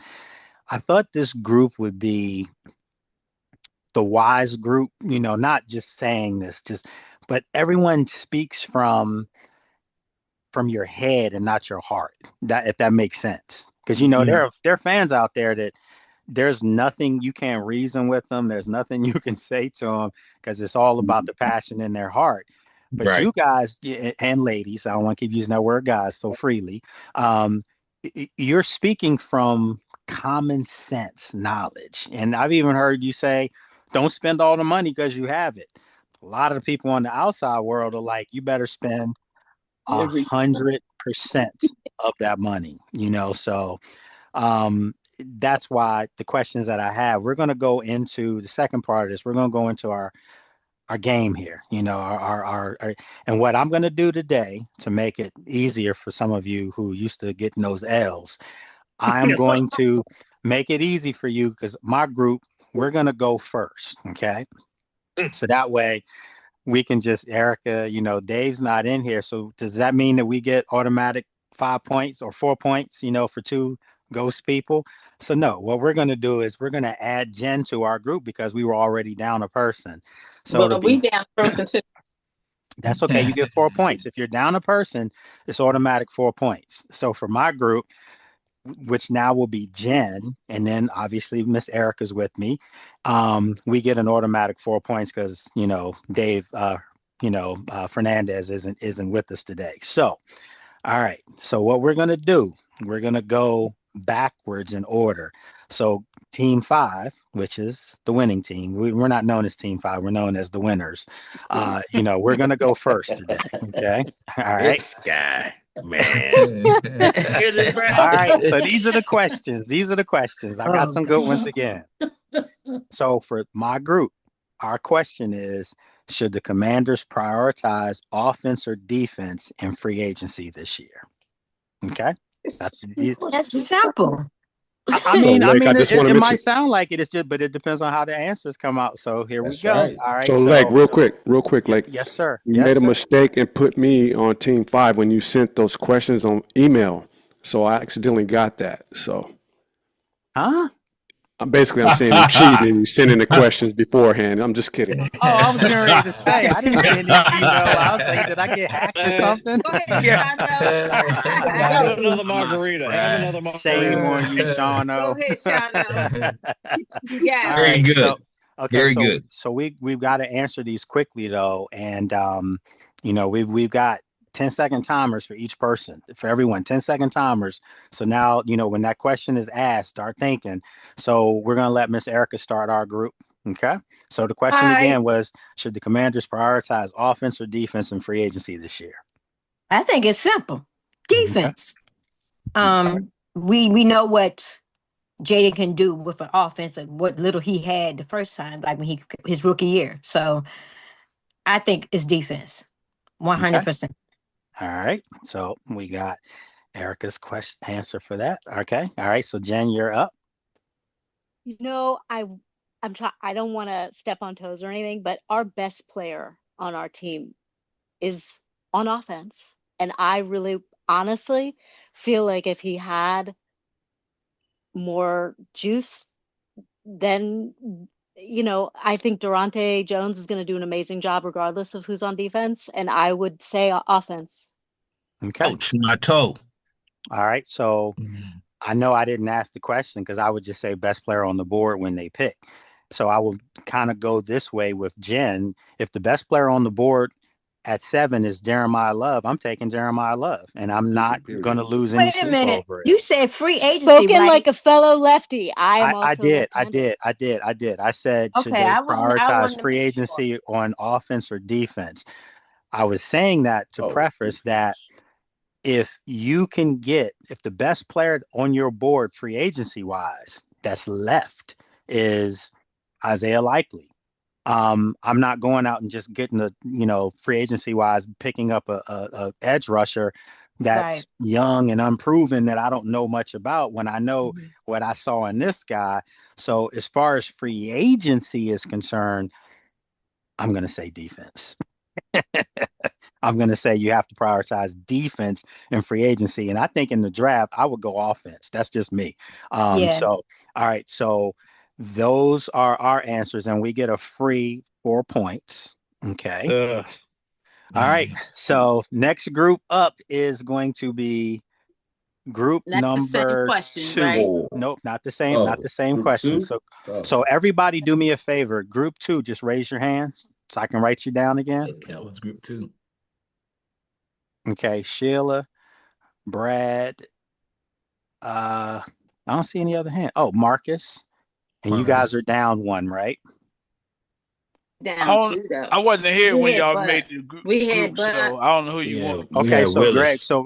I thought this group would be the wise group, not just saying this, but everyone speaks from your head and not your heart. That if that makes sense. Because there are fans out there that there's nothing you can reason with them. There's nothing you can say to them because it's all about the passion in their heart. But you guys and ladies, I don't want to keep using that word guys so freely. You're speaking from common sense knowledge. And I've even heard you say, don't spend all the money because you have it. A lot of the people on the outside world are like, you better spend 100% of that money, so that's why the questions that I have, we're going to go into the second part of this. We're going to go into our game here, our and what I'm going to do today to make it easier for some of you who used to getting those L's. I'm going to make it easy for you because my group, we're going to go first. Okay. So that way we can just, Erica, Dave's not in here. So does that mean that we get automatic 5 points or 4 points, for two ghost people? So no, what we're going to do is we're going to add Jen to our group because we were already down a person. So we down a person too. That's okay. You get 4 points. If you're down a person, it's automatic 4 points. So for my group, which now will be Jen, and then obviously Miss Erica's with me. We get an automatic 4 points because Dave, Fernandez isn't with us today. So, all right. So what we're gonna do, we're gonna go backwards in order. So Team 5, which is the winning team, we're not known as Team 5. We're known as the winners. We're gonna go first today. Okay. All right. This guy. Man. All right. So these are the questions. I got some good ones again. So for my group, our question is, should the Commanders prioritize offense or defense in free agency this year? Okay. That's simple. It might sound like it is just, but it depends on how the answers come out. So here we go. Right. All right. So, Leg, real quick, like, yes, sir. You made a mistake and put me on Team 5 when you sent those questions on email. So I accidentally got that. So, huh? I'm saying you cheated and you sent in the questions beforehand. I'm just kidding. Oh, I was getting ready to say, I didn't send any email. I was like, did I get hacked or something? Go ahead, Have another margarita. Shame on you, Shauno. Go ahead, Shauno. Yeah. Very good. So, okay, very good. So we've got to answer these quickly though, and we've got 10-second timers for each person, for everyone, 10-second timers. So now, when that question is asked, start thinking. So we're going to let Miss Erica start our group. Okay. So the question again was, should the Commanders prioritize offense or defense in free agency this year? I think it's simple. Defense. Okay. We know what Jaden can do with an offense and what little he had the first time, like when his rookie year. So I think it's defense. 100%. Okay. All right. So we got Erica's answer for that. Okay. All right. So Jen, you're up. I don't want to step on toes or anything, but our best player on our team is on offense. And I really honestly feel like if he had more juice, then I think Durante Jones is going to do an amazing job regardless of who's on defense, and I would say offense. Okay. Coach my toe. All right. So I know I didn't ask the question because I would just say best player on the board when they pick. So I will kind of go this way with Jen. If the best player on the board at 7 is Jeremiah Love, I'm taking Jeremiah Love, and I'm not going to lose any sleep over it. You said free agency, spoken right? like a fellow lefty. I did. I said, should they prioritize free agency on offense or defense? I was saying that to preface that if the best player on your board free agency wise that's left is Isaiah Likely, I'm not going out and just getting free agency wise picking up a edge rusher that's young and unproven that I don't know much about when I know what I saw in this guy. So as far as free agency is concerned, I'm going to say defense. I'm going to say you have to prioritize defense in free agency. And I think in the draft, I would go offense. That's just me. So, all right. So Those are our answers, and we get a free 4 points. Okay. All right. So next group up is going to be group That's the same number question, 2. right? Nope, not the same, not the same Group question. 2? So everybody do me a favor. Group 2, just raise your hands so I can write you down again. That was group 2. Okay, Sheila, Brad, I don't see any other hand. Oh, Marcus. And you guys are down 1, right? Down 2 though. I wasn't here We when had y'all Bud. made the group, We had Bud. so I don't know who you want. Okay, so Greg, so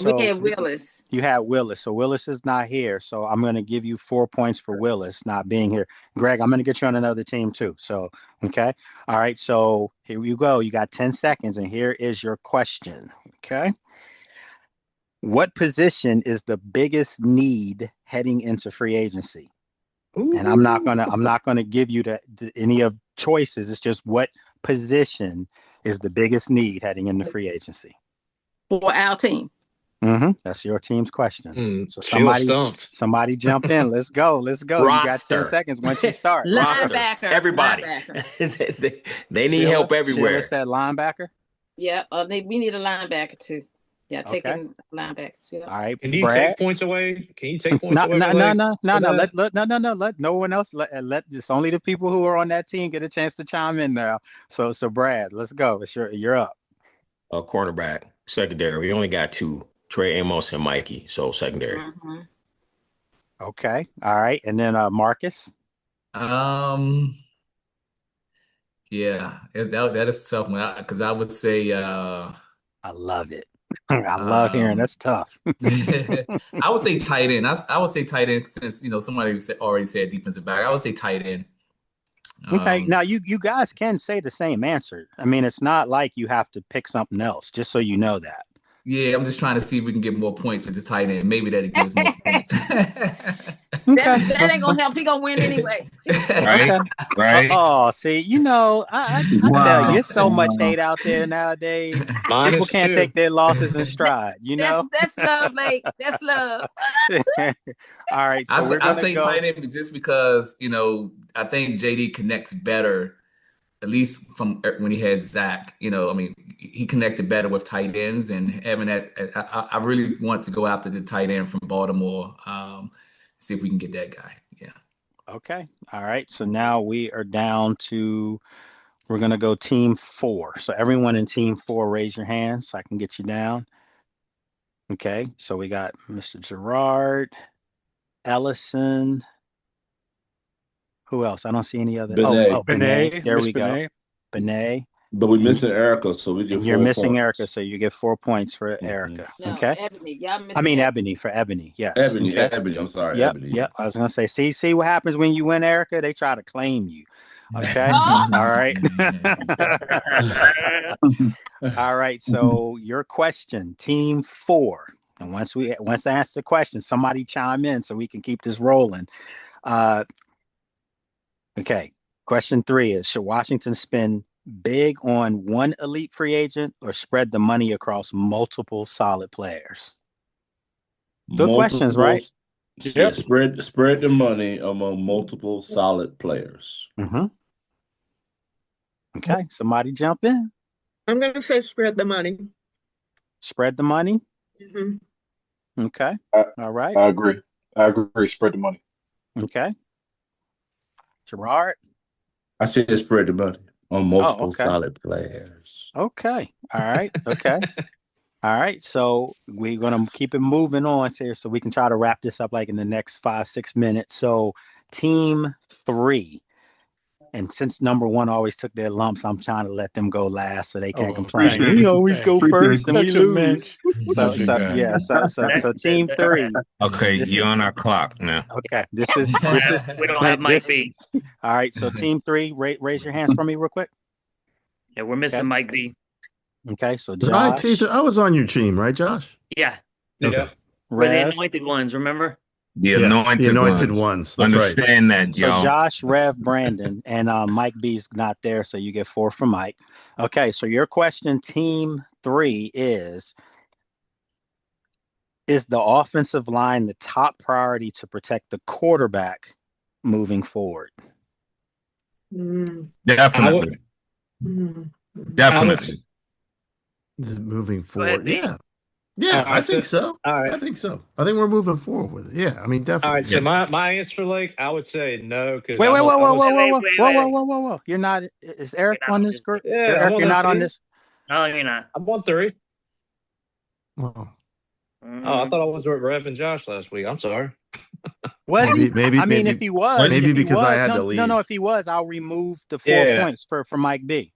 we had Willis. you had Willis. So Willis is not here. So I'm going to give you 4 points for Willis not being here. Greg, I'm going to get you on another team too. So, okay. All right. So here you go. You got 10 seconds and here is your question. Okay. What position is the biggest need heading into free agency? And I'm not gonna give you any of choices. It's just what position is the biggest need heading into free agency for our team. That's your team's question. So somebody jump in. Let's go. Roster. You got 10 seconds once you start. Linebacker. Everybody. they need help everywhere. Sheila said linebacker. Yeah, we need a linebacker too. Yeah, taking linebackers. Yeah. All right. Can you take points away? Can you take points away? No. Let no one else. Let just only the people who are on that team get a chance to chime in now. So Brad, let's go. You're up. Cornerback, secondary. We only got 2, Trey Amos and Mikey. So secondary. Okay. All right. And then Marcus. Yeah, that is tough one because I would say I love it. I love hearing that's tough. I would say tight end. I would say tight end since somebody already said defensive back. I would say tight end. Okay. Now you guys can say the same answer. I mean, it's not like you have to pick something else, just so you know that. Yeah, I'm just trying to see if we can get more points with the tight end. Maybe that it gives more points. That ain't gonna help. He gonna win anyway. Right. Oh, see, I tell you, it's so much hate out there nowadays. People can't take their losses in stride. That's love, mate. That's love. All right, so I say tight end just because I think JD connects better. At least from when he had Zach, he connected better with tight ends, and having that, I really want to go after the tight end from Baltimore. See if we can get that guy. Yeah. Okay. All right. So now we are down to, we're going to go team 4. So everyone in team 4, raise your hands so I can get you down. Okay. So we got Mr. Gerard, Ellison. Who else? I don't see any other. Benet. There we go. Benet. But we're missing Erica, so we get 4 points. You're missing Erica, so you get 4 points for Erica. Okay. Ebony. Y'all missing Ebony for Ebony. Yes. Ebony. Okay. Ebony. I'm sorry. Yep. Ebony. Yep. I was gonna say, see what happens when you win, Erica? They try to claim you. Okay. All right. All right. So your question, team 4. And once I ask the question, somebody chime in so we can keep this rolling. Okay. Question 3 is, should Washington spend big on one elite free agent or spread the money across multiple solid players? Good questions, right? Yep. Spread the money among multiple solid players. Okay, somebody jump in. I'm going to say spread the money. Spread the money? Okay. All right. I agree. Spread the money. Okay. Gerard? I said spread the money on multiple solid players. Okay. All right. Okay. All right. So we're going to keep it moving on here so we can try to wrap this up like in the next 5-6 minutes. So team 3. And since number 1 always took their lumps, I'm trying to let them go last so they can't complain. We always go first and we lose. So team 3. Okay, you're on our clock now. Okay, this is we don't have Mike B. All right, so team 3, raise your hands for me real quick. Yeah, we're missing Mike B. Okay, so Josh. I was on your team, right, Josh? Yeah. Okay. We're the anointed ones, remember? The anointed ones. That's Understand right. that, y'all. So Josh, Rev, Brandon, and Mike B's not there, so you get 4 for Mike. Okay, so your question, team 3, is the offensive line the top priority to protect the quarterback moving forward? Definitely. Definitely. Is it moving forward? Ahead, Yeah, I think so, so. all right. I think so. I think we're moving forward with it. Yeah, I mean, All definitely. right. So my answer, Lake, I would say no because Wait, wait, whoa, whoa, whoa, whoa, Wait, whoa, wait, whoa, whoa, wait. whoa, whoa, whoa. You're not. Is Eric You're not on on this this group? team. Yeah, I'm Eric, on you're that not on team. this. No, you're not. I'm on 3. Oh. Oh, I thought I was with Rev and Josh last week. I'm sorry. Was he? Maybe, I mean, if he was, maybe if he because I was, had no, to no, no. leave. If he was, I'll remove the 4 Yeah. points for Mike B.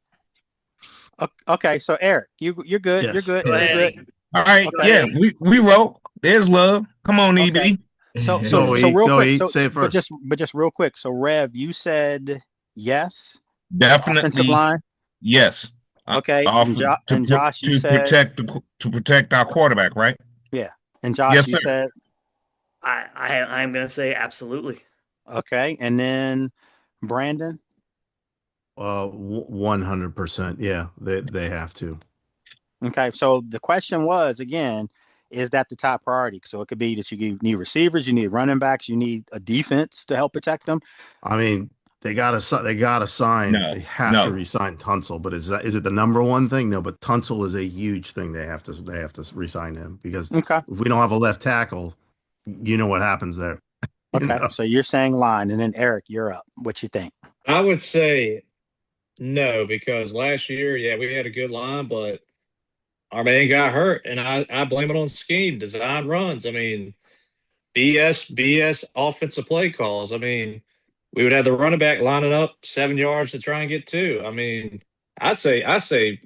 Okay, so Eric, you're good. You're Yes. good. Go You're ahead, good. E. All right. Okay. Yeah, we roll. There's love. Come on, Okay. EB. So real quick. So, Say it but first. just real quick. So Rev, you said yes. Definitely. Offensive line. Yes. Okay. And Josh, you to said protect our quarterback, right? yeah. And Josh, Yes, you sir. said I'm gonna say absolutely. okay. And then Brandon. 100%. Yeah, they have to. Okay. So the question was again, is that the top priority? So it could be that you need receivers, you need running backs, you need a defense to help protect them. I mean, they gotta sign. No, they have no. to resign Tunsil. But is it the number one thing? No, but Tunsil is a huge thing. They have to resign him because Okay. if we don't have a left tackle, you know what happens there. Okay. So you're saying line, and then Eric, you're up. What you think? I would say no because last year, yeah, we had a good line, but our man got hurt, and I blame it on scheme, design runs. I mean, BS offensive play calls. I mean, we would have the running back lining up 7 yards to try and get 2. I mean, I say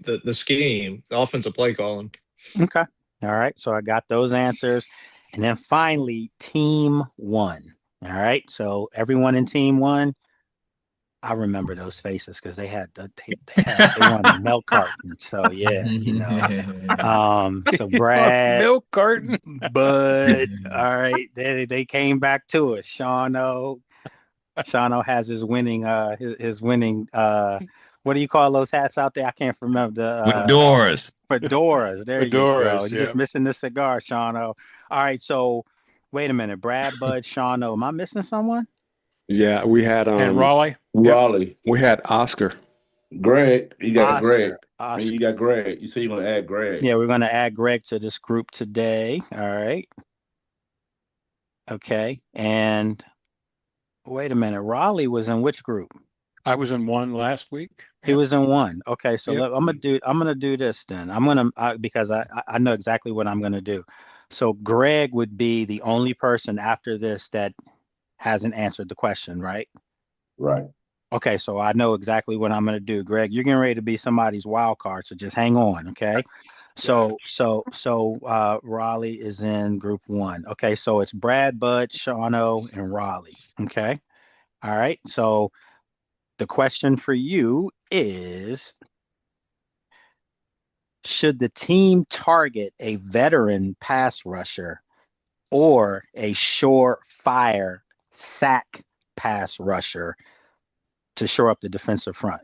the scheme, the offensive play calling. Okay. All right. So I got those answers. And then finally, team 1. All right. So everyone in team 1, I remember those faces because they won a milk carton. So yeah, so Brad, milk carton, Bud. All right. They came back to us. Shauno has his winning what do you call those hats out there? I can't remember the Fedoras. Fedoras. There you go. You're yeah. just missing the cigar, Shauno. All right, so wait a minute. Brad, Bud, Shauno. Am I missing someone? Yeah, we had and Raleigh. Raleigh. We had Oscar. Greg. You got Greg. Oscar. And you got Greg. You said you're gonna add Greg. Yeah, we're gonna add Greg to this group today. All right. Okay. And wait a minute. Raleigh was in which group? I was in 1 last week. He was in 1. Okay, so Yep. I'm gonna do this then. Because I know exactly what I'm gonna do. So Greg would be the only person after this that hasn't answered the question, right? Right. Okay, so I know exactly what I'm gonna do. Greg, you're getting ready to be somebody's wild card, so just hang on, okay? So Raleigh is in group 1. Okay, so it's Brad, Bud, Shauno, and Raleigh. Okay. All right. So the question for you is, should the team target a veteran pass rusher or a surefire sack pass rusher to shore up the defensive front?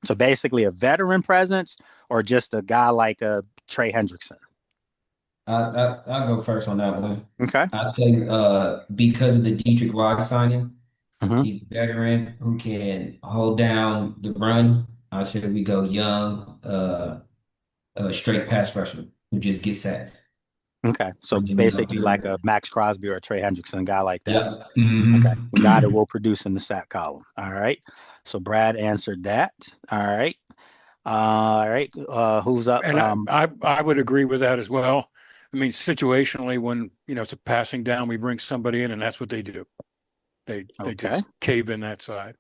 So basically a veteran presence or just a guy like a Trey Hendrickson? I'll go first on that one. Okay. I'd say because of the Dietrich Wise signing, Mhm. he's a veteran who can hold down the run. I said we go young, straight pass rusher who just gets sacks. Okay. So basically like a Max Crosby or a Trey Hendrickson, guy like that. Yeah. Mm-hmm. Okay. A guy that will produce in the sack column. All right. So Brad answered that. All right. All right. Who's up? And I would agree with that as well. I mean, situationally, when it's a passing down, we bring somebody in, and that's what they do. They just cave in that side.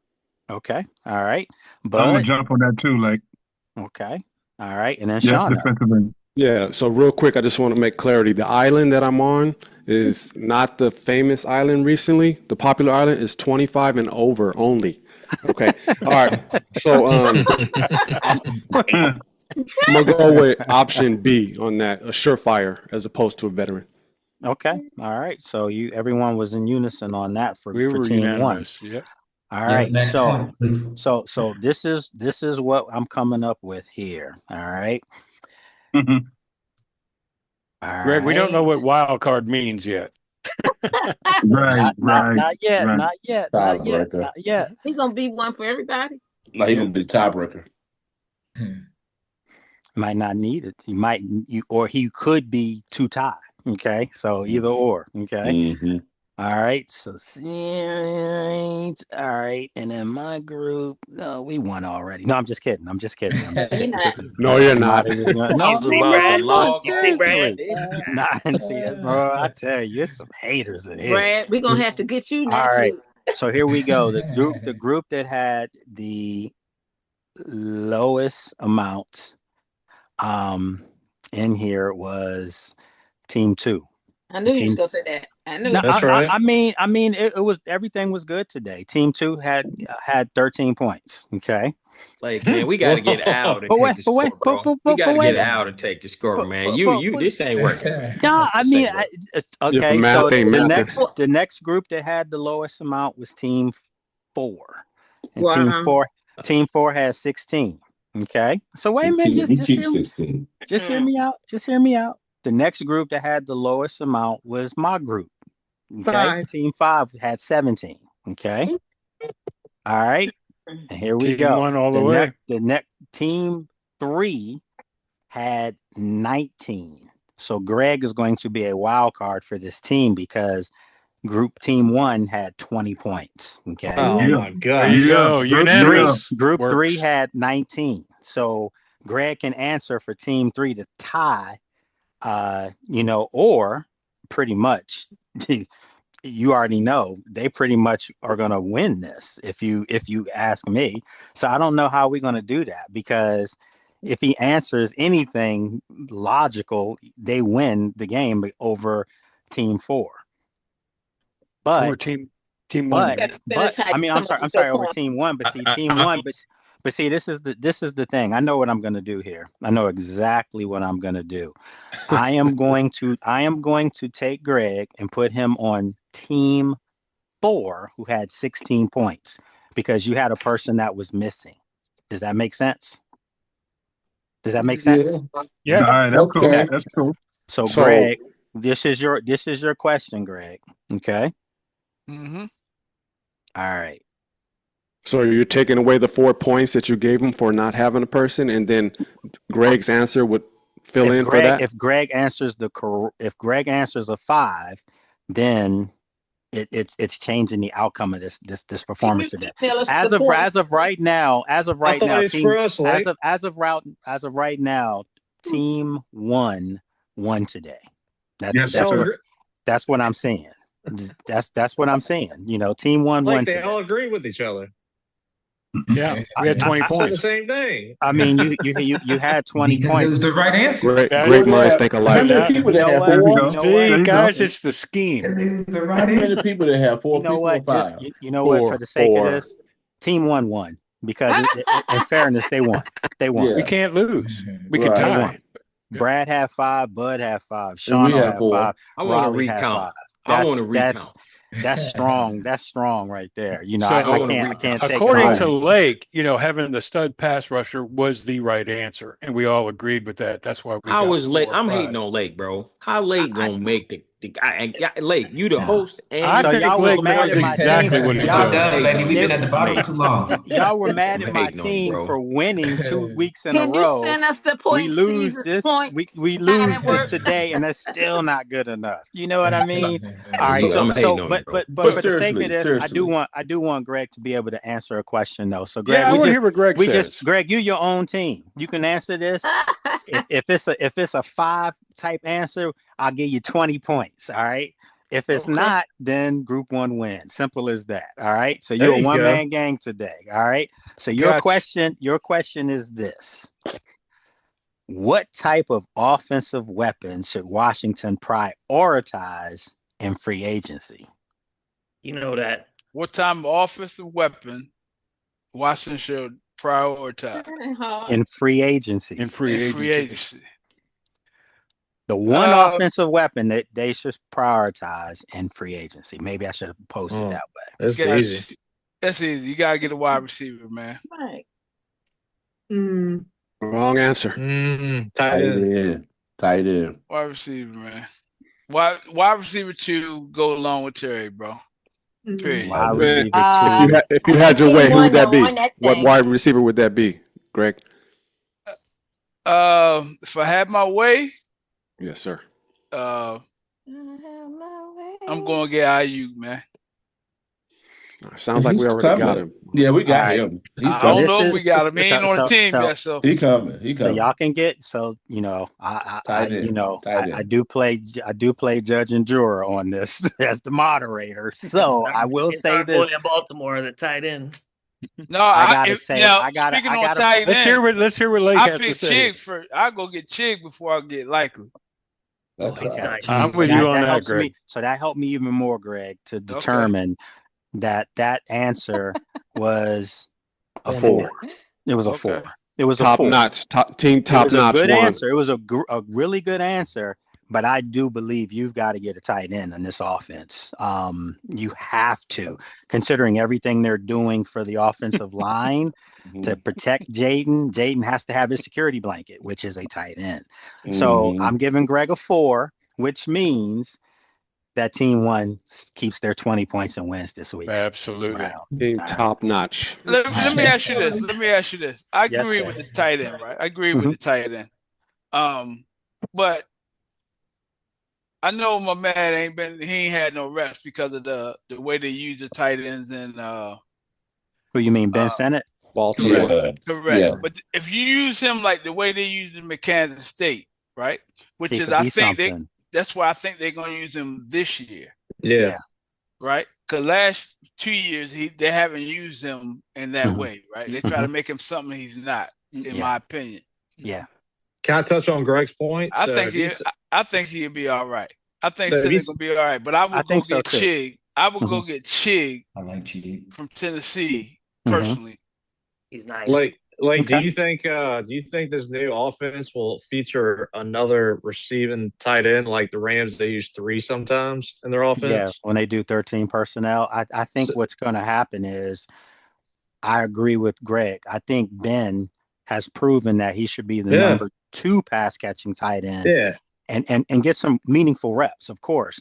Okay. All right. I'm gonna jump on that too. Like. Okay. All right. And then Sean. Yeah. So real quick, I just want to make clarity. The island that I'm on is not the famous island recently. The popular island is 25 and over only. Okay. All right. So I'm gonna go with option B on that, a surefire as opposed to a veteran. Okay. All right. So everyone was in unison on that for team unanimous. 1. Yep. All right. So this is what I'm coming up with here. All right. Greg, we don't know what wild card means yet. Not yet. Not yet. Not yet. Tiebreaker. Not yet. He's gonna be one for everybody. No, he's gonna be the tiebreaker. Might not need it. He could be two tie. Okay, so either or. Okay. Mm-hmm. All right. So all right, and then my group. No, we won already. No, I'm just kidding. I'm just kidding. I'm just kidding. No, you're not. No, He's about to log off. seriously. Nah, see, bro. I tell you, it's some haters in here. Brad, we're gonna have to get you All next right. week. So here we go. The group that had the lowest amount in here was team 2. I knew you was gonna say that. I knew. No, That's right. I mean, it was everything was good today. Team 2 had 13 points. Okay. Like, man, we got to get out and take the score, bro. We got to get out and take the score, man. This ain't working. No, I mean, okay. math So ain't the next group that had the lowest amount was team 4, and Wow. team 4 has 16. Okay. So wait a minute, just hear me out. Just hear me out. The next group that had the lowest amount was my group. Okay. 5. Team 5 had 17. Okay. All right. And here we Team go. 1 all the way. The next team 3 had 19. So Greg is going to be a wild card for this team because team 1 had 20 points. Okay. Oh my God. There you go. Unanimous. Group Works. 3 had 19. So Greg can answer for team 3 to tie, or pretty much you already know they pretty much are going to win this if you ask me. So I don't know how we're going to do that, because if he answers anything logical, they win the game over team 4. But Over team 1. I mean, I'm sorry, over team 1. But see, team 1. But see, this is the thing. I know what I'm going to do here. I know exactly what I'm going to do. I am going to take Greg and put him on team 4, who had 16 points, because you had a person that was missing. Does that make sense? Does that make sense? Yeah. All right, that's cool. That's cool. So Greg, this is your question, Greg. Okay. Mm-hmm. All right. So you're taking away the 4 points that you gave him for not having a person, and then Greg's answer would fill in for that? If Greg answers a 5, then it's changing the outcome of this performance today. As of right now, team 1 won today. That's what I'm saying. That's what I'm saying. Team 1 won They today. all agree with each other. Yeah, we had 20 I said points. the same thing. I mean, you had 20 points. It was the right answer. Great minds think alike. People that have There 4? See, guys, it's the scheme. It was the How right many answer. people that have 4 You know people what? or 5? You know what? For the sake of this, team 1 won, because in fairness, they won. They won. Yeah. We can't lose. We can Right. They tie. won. Brad had 5. Bud had 5. Sean we had had 4. 5. I want to Raleigh had recount. 5. I want to recount. That's strong. That's strong right there. So, I can't take according to comments. Lake, having the stud pass rusher was the right answer, and we all agreed with that. That's why we. I was late. 4 or I'm 5. hating on Lake, bro. How Lake gonna make the guy? Lake, you the host, and I So think y'all was Lake mad knows at my exactly team. what he's Y'all doing. done, baby. We've been at the bottom too long. Y'all were mad at I'm my hating on you, team bro. for winning 2 weeks in a Can you row. send us the We point lose season this. points? We How lose that work? today, and that's still not good enough. You know what I mean? All right. Look, I'm hating on you, But bro. for the sake of this, I do want Greg to be able to answer a question though. So Greg, Yeah, I want to hear what Greg says. Greg, you your own team. You can answer this. If it's a 5 type answer, I'll give you 20 points. All right. If it's not, then group 1 wins. Simple as that. All right. So you're a one-man gang today. All right. So your question is this: what type of offensive weapon should Washington prioritize in free agency? You know that. What type of offensive weapon Washington should prioritize In free agency. In free agency. The one offensive weapon that they should prioritize in free agency. Maybe I should have posted that way. That's easy. That's easy. You gotta get a wide receiver, man. Right. Wrong answer. Tight end. Tight end. Wide receiver, man. Wide receiver 2 go along with Terry, bro. Period. Wide Man, receiver 2. if you had your Team way, who one would that don't be? run that What thing. wide receiver would that be, Greg? If I had my way, Yes, sir. I'm going to get IU, man. Sounds like we He's already got coming. him. Yeah, we got All right. him. He's I don't coming. know if we got him. He ain't on the team yet, so He coming. He So coming. y'all can get I Tight end. I do play judge and juror on this as the moderator. So I will It's say our this. boy in Baltimore, the tight end. no, I gotta say, you know, I gotta, speaking I on gotta. tight Let's hear end, what Lake I has to pick say. Chig first. I go get Chig before I get Likely. That's Okay. Nice. I'm So with you that, on that that, helps Greg. me. So that helped me even more, Greg, to determine that answer was a 4. It was a 4. It was a Top 4. notch, top It was a notch good one. answer. It was a really good answer. But I do believe you've got to get a tight end in this offense. You have to, considering everything they're doing for the offensive line to protect Jaden. Jaden has to have his security blanket, which is a tight end. So I'm giving Greg a 4, which means that team 1 keeps their 20 points and wins this week. Absolutely. Being top notch. Let me ask you this. I agree sir. with the tight end, right? I agree with the tight end. But I know my man he ain't had no reps because of the way they use the tight ends and Who you mean, Ben Sennett? Baltimore. Correct. Yeah. But if you use him like the way they used him at Kansas State, right? Which He is could be something. that's why I think they're gonna use him this year. Yeah. Right? Because last 2 years they haven't used him in that way, right? They try to make him something he's not, in my opinion. Yeah. Can I touch on Greg's point? I think he'll be all right. I think So Senna's gonna be all right. But I would go think so, get too. Chig. I would go get Chig I like Chig. from Tennessee personally. He's nice. Do you think this new offense will feature another receiving tight end like the Rams? They use 3 sometimes in their offense. Yeah, when they do 13 personnel, I think what's going to happen is, I agree with Greg. I think Ben has proven that he should be the number 2 pass catching tight end. Yeah. And get some meaningful reps, of course.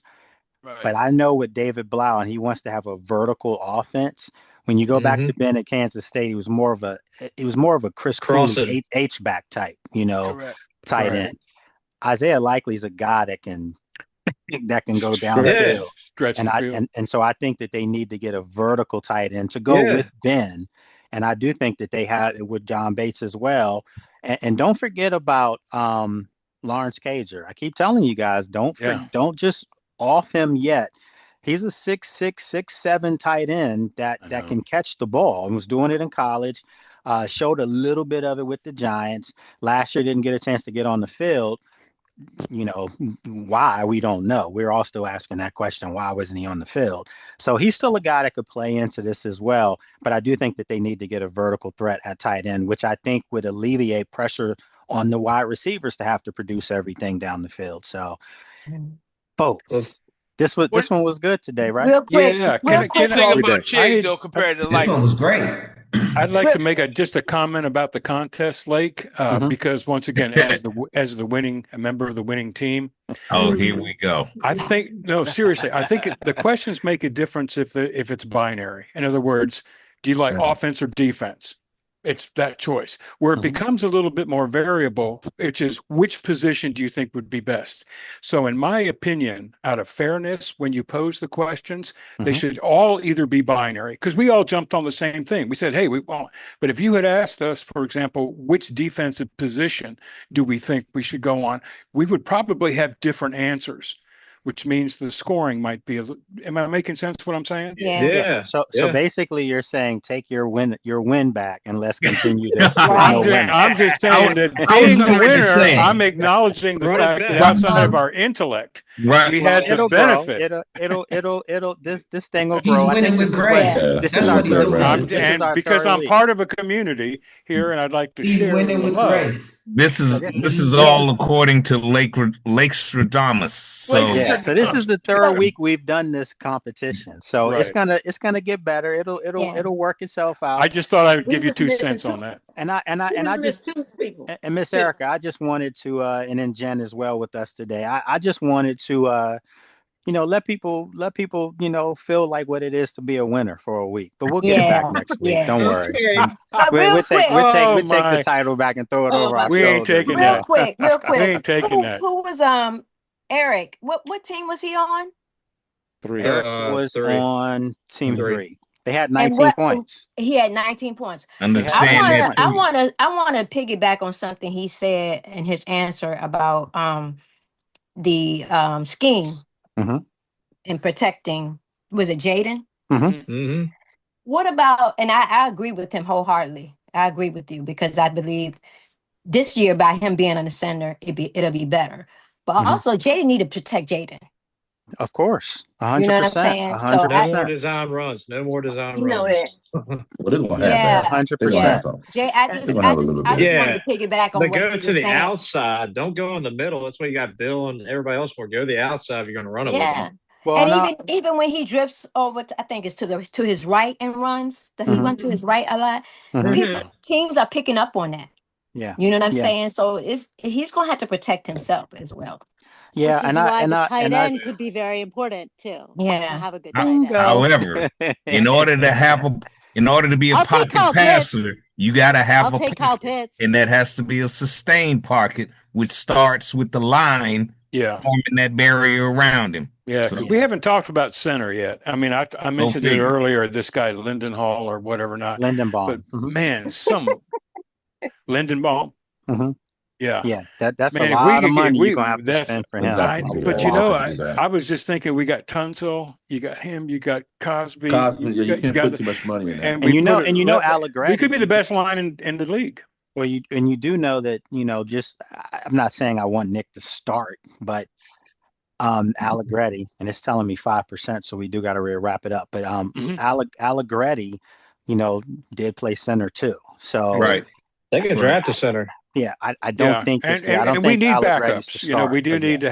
Right. But I know with David Blau, and he wants to have a vertical offense. When you go back to Ben at Kansas State, he was more of a Chris Cooley H-back type, tight end. Isaiah Likely is a guy that can go down the field. Stretch the field. And so I think that they need to get a vertical tight end to go with Ben. And I do think that they had it with John Bates as well. And don't forget about Lawrence Cager. I keep telling you guys, don't just off him yet. He's a 6'6", 6'7" tight end that can catch the ball and was doing it in college. Showed a little bit of it with the Giants. Last year didn't get a chance to get on the field. Why, we don't know. We're all still asking that question. Why wasn't he on the field? So he's still a guy that could play into this as well. But I do think that they need to get a vertical threat at tight end, which I think would alleviate pressure on the wide receivers to have to produce everything down the field. So, folks, this one was good today, right? Real quick. Yeah. What do you think about Chig though compared to This Likely? one was great. I'd like to make just a comment about the contest, Lake, because once again, as a member of the winning team. Oh, here we go. I think seriously. I think the questions make a difference if it's binary. In other words, do you like offense or defense? It's that choice. Where it becomes a little bit more variable, which is which position do you think would be best? So in my opinion, out of fairness, when you pose the questions, they should all either be binary, because we all jumped on the same thing. We said, hey, we want. But if you had asked us, for example, which defensive position do we think we should go on, we would probably have different answers, which means the scoring might be am I making sense what I'm saying? Yeah. So basically you're saying take your win back and let's continue this. I'm just saying that being the winner, I'm acknowledging the fact that outside of our intellect, we had the benefit. It'll this thing will grow. I think this is our third. Because I'm part of a community here, and I'd like to share winning with grace. This is all according to Lake Stradamus. So So this is the third week we've done this competition. So it's gonna get better. It'll work itself out. I just thought I would give you 2 cents on that. And I just and Miss Erica, I just wanted to and then Jen as well with us today. I just wanted to let people feel like what it is to be a winner for a week. But we'll get it back next week. Don't worry. We'll take the title back and throw it over our We shoulder. ain't taking real that. quick. We ain't taking that. Who was Eric? What team was he on? 3. Eric was 3. on team 3. 3. They had 19 points. He had 19 points. Understand that I too. want to piggyback on something he said in his answer about the scheme and protecting. Was it Jaden? What about? And I agree with him wholeheartedly. I agree with you because I believe this year by him being on the center, it'll be better. But also, Jaden need to protect Jaden. Of course, 100%. You know what I'm saying? 100%. So No more design runs. No more design runs. know that. Well, they're gonna have that. 100%. They're gonna have something. Jay, I just wanted to piggyback on But what go you to were the saying. outside. Don't go in the middle. That's what you got Bill and everybody else for. Go to the outside if you're going to run it with them. Well, and even when he drifts over, I think it's to his right and runs. Does he run to his right a lot? Teams are picking up on that. Yeah, you know what I'm saying. So he's going to have to protect himself as well. Yeah, which is why the tight end could be very important too. Yeah, to have a good tight end. However, in order to be a pocket passer, you got to have a pocket, and that has to be a sustained pocket, which starts with the line forming that barrier around him. Yeah, we haven't talked about center yet. I mean, I mentioned it earlier. This guy Lindenhall or whatever not. Lindenbaum. But man, Lindenbaum. Yeah, that's a lot of money you're gonna have to spend for him. But I was just thinking, we got Tunsil, you got him, you got Cosby. You can't put too much money in that. And you know, Allegretti. We could be the best line in the league. Well, you do know that just I'm not saying I want Nick to start, but Allegretti, and it's telling me 5%, so we do got to wrap it up. But Allegretti, did play center too, so they can draft a center. Yeah, I don't think that, and I don't we think need Allegretti's backups. to start, We need to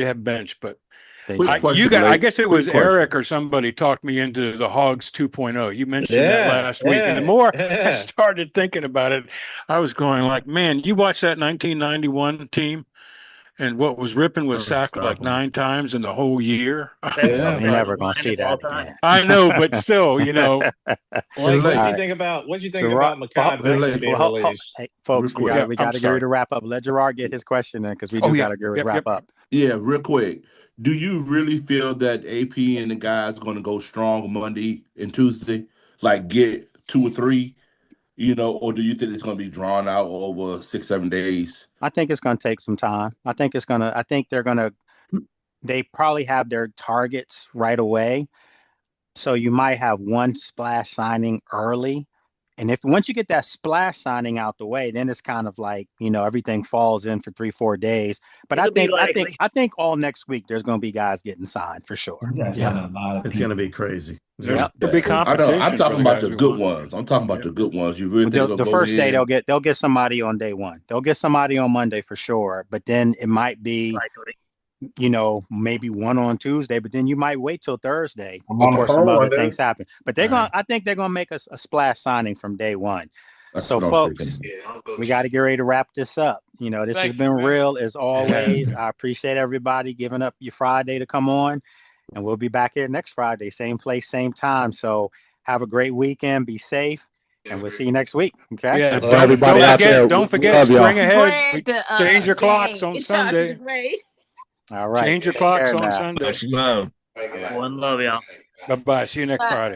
have bench, but I guess it was Eric or somebody talked me into the Hogs 2.0. You mentioned that last week, and the more I started thinking about it, I was going like, man, you watch that 1991 team, and what was ripping was sacked like 9 times in the whole year. You're never gonna see that again. I know, but still, What did you think about Makai being released? Hey, folks, we got to get to wrap up. Let Gerard get his question in because we do got to get wrap up. Yeah, real quick. Do you really feel that AP and the guys going to go strong Monday and Tuesday, like get 2 or 3, or do you think it's going to be drawn out over 6-7 days? I think it's going to take some time. They probably have their targets right away. So you might have one splash signing early. And once you get that splash signing out the way, then it's kind of like, everything falls in for 3-4 days. But I think all next week there's going to be guys getting signed for sure. It's going to be crazy. It'll be competition. I'm talking about the good ones. I'm talking about the good ones. You really think the first day they'll get somebody on day one. They'll get somebody on Monday for sure. But then it might be maybe one on Tuesday, but then you might wait till Thursday before some other things happen. But I think they're gonna make a splash signing from day one. So folks, we got to get ready to wrap this up. This has been real as always. I appreciate everybody giving up your Friday to come on, and we'll be back here next Friday, same place, same time. So have a great weekend, be safe, and we'll see you next week. Okay. Yeah. Don't forget, spring ahead. Change your clocks on Sunday. All right. Change your clocks on Sunday. Much love. One love, y'all. Bye-bye. See you next Friday.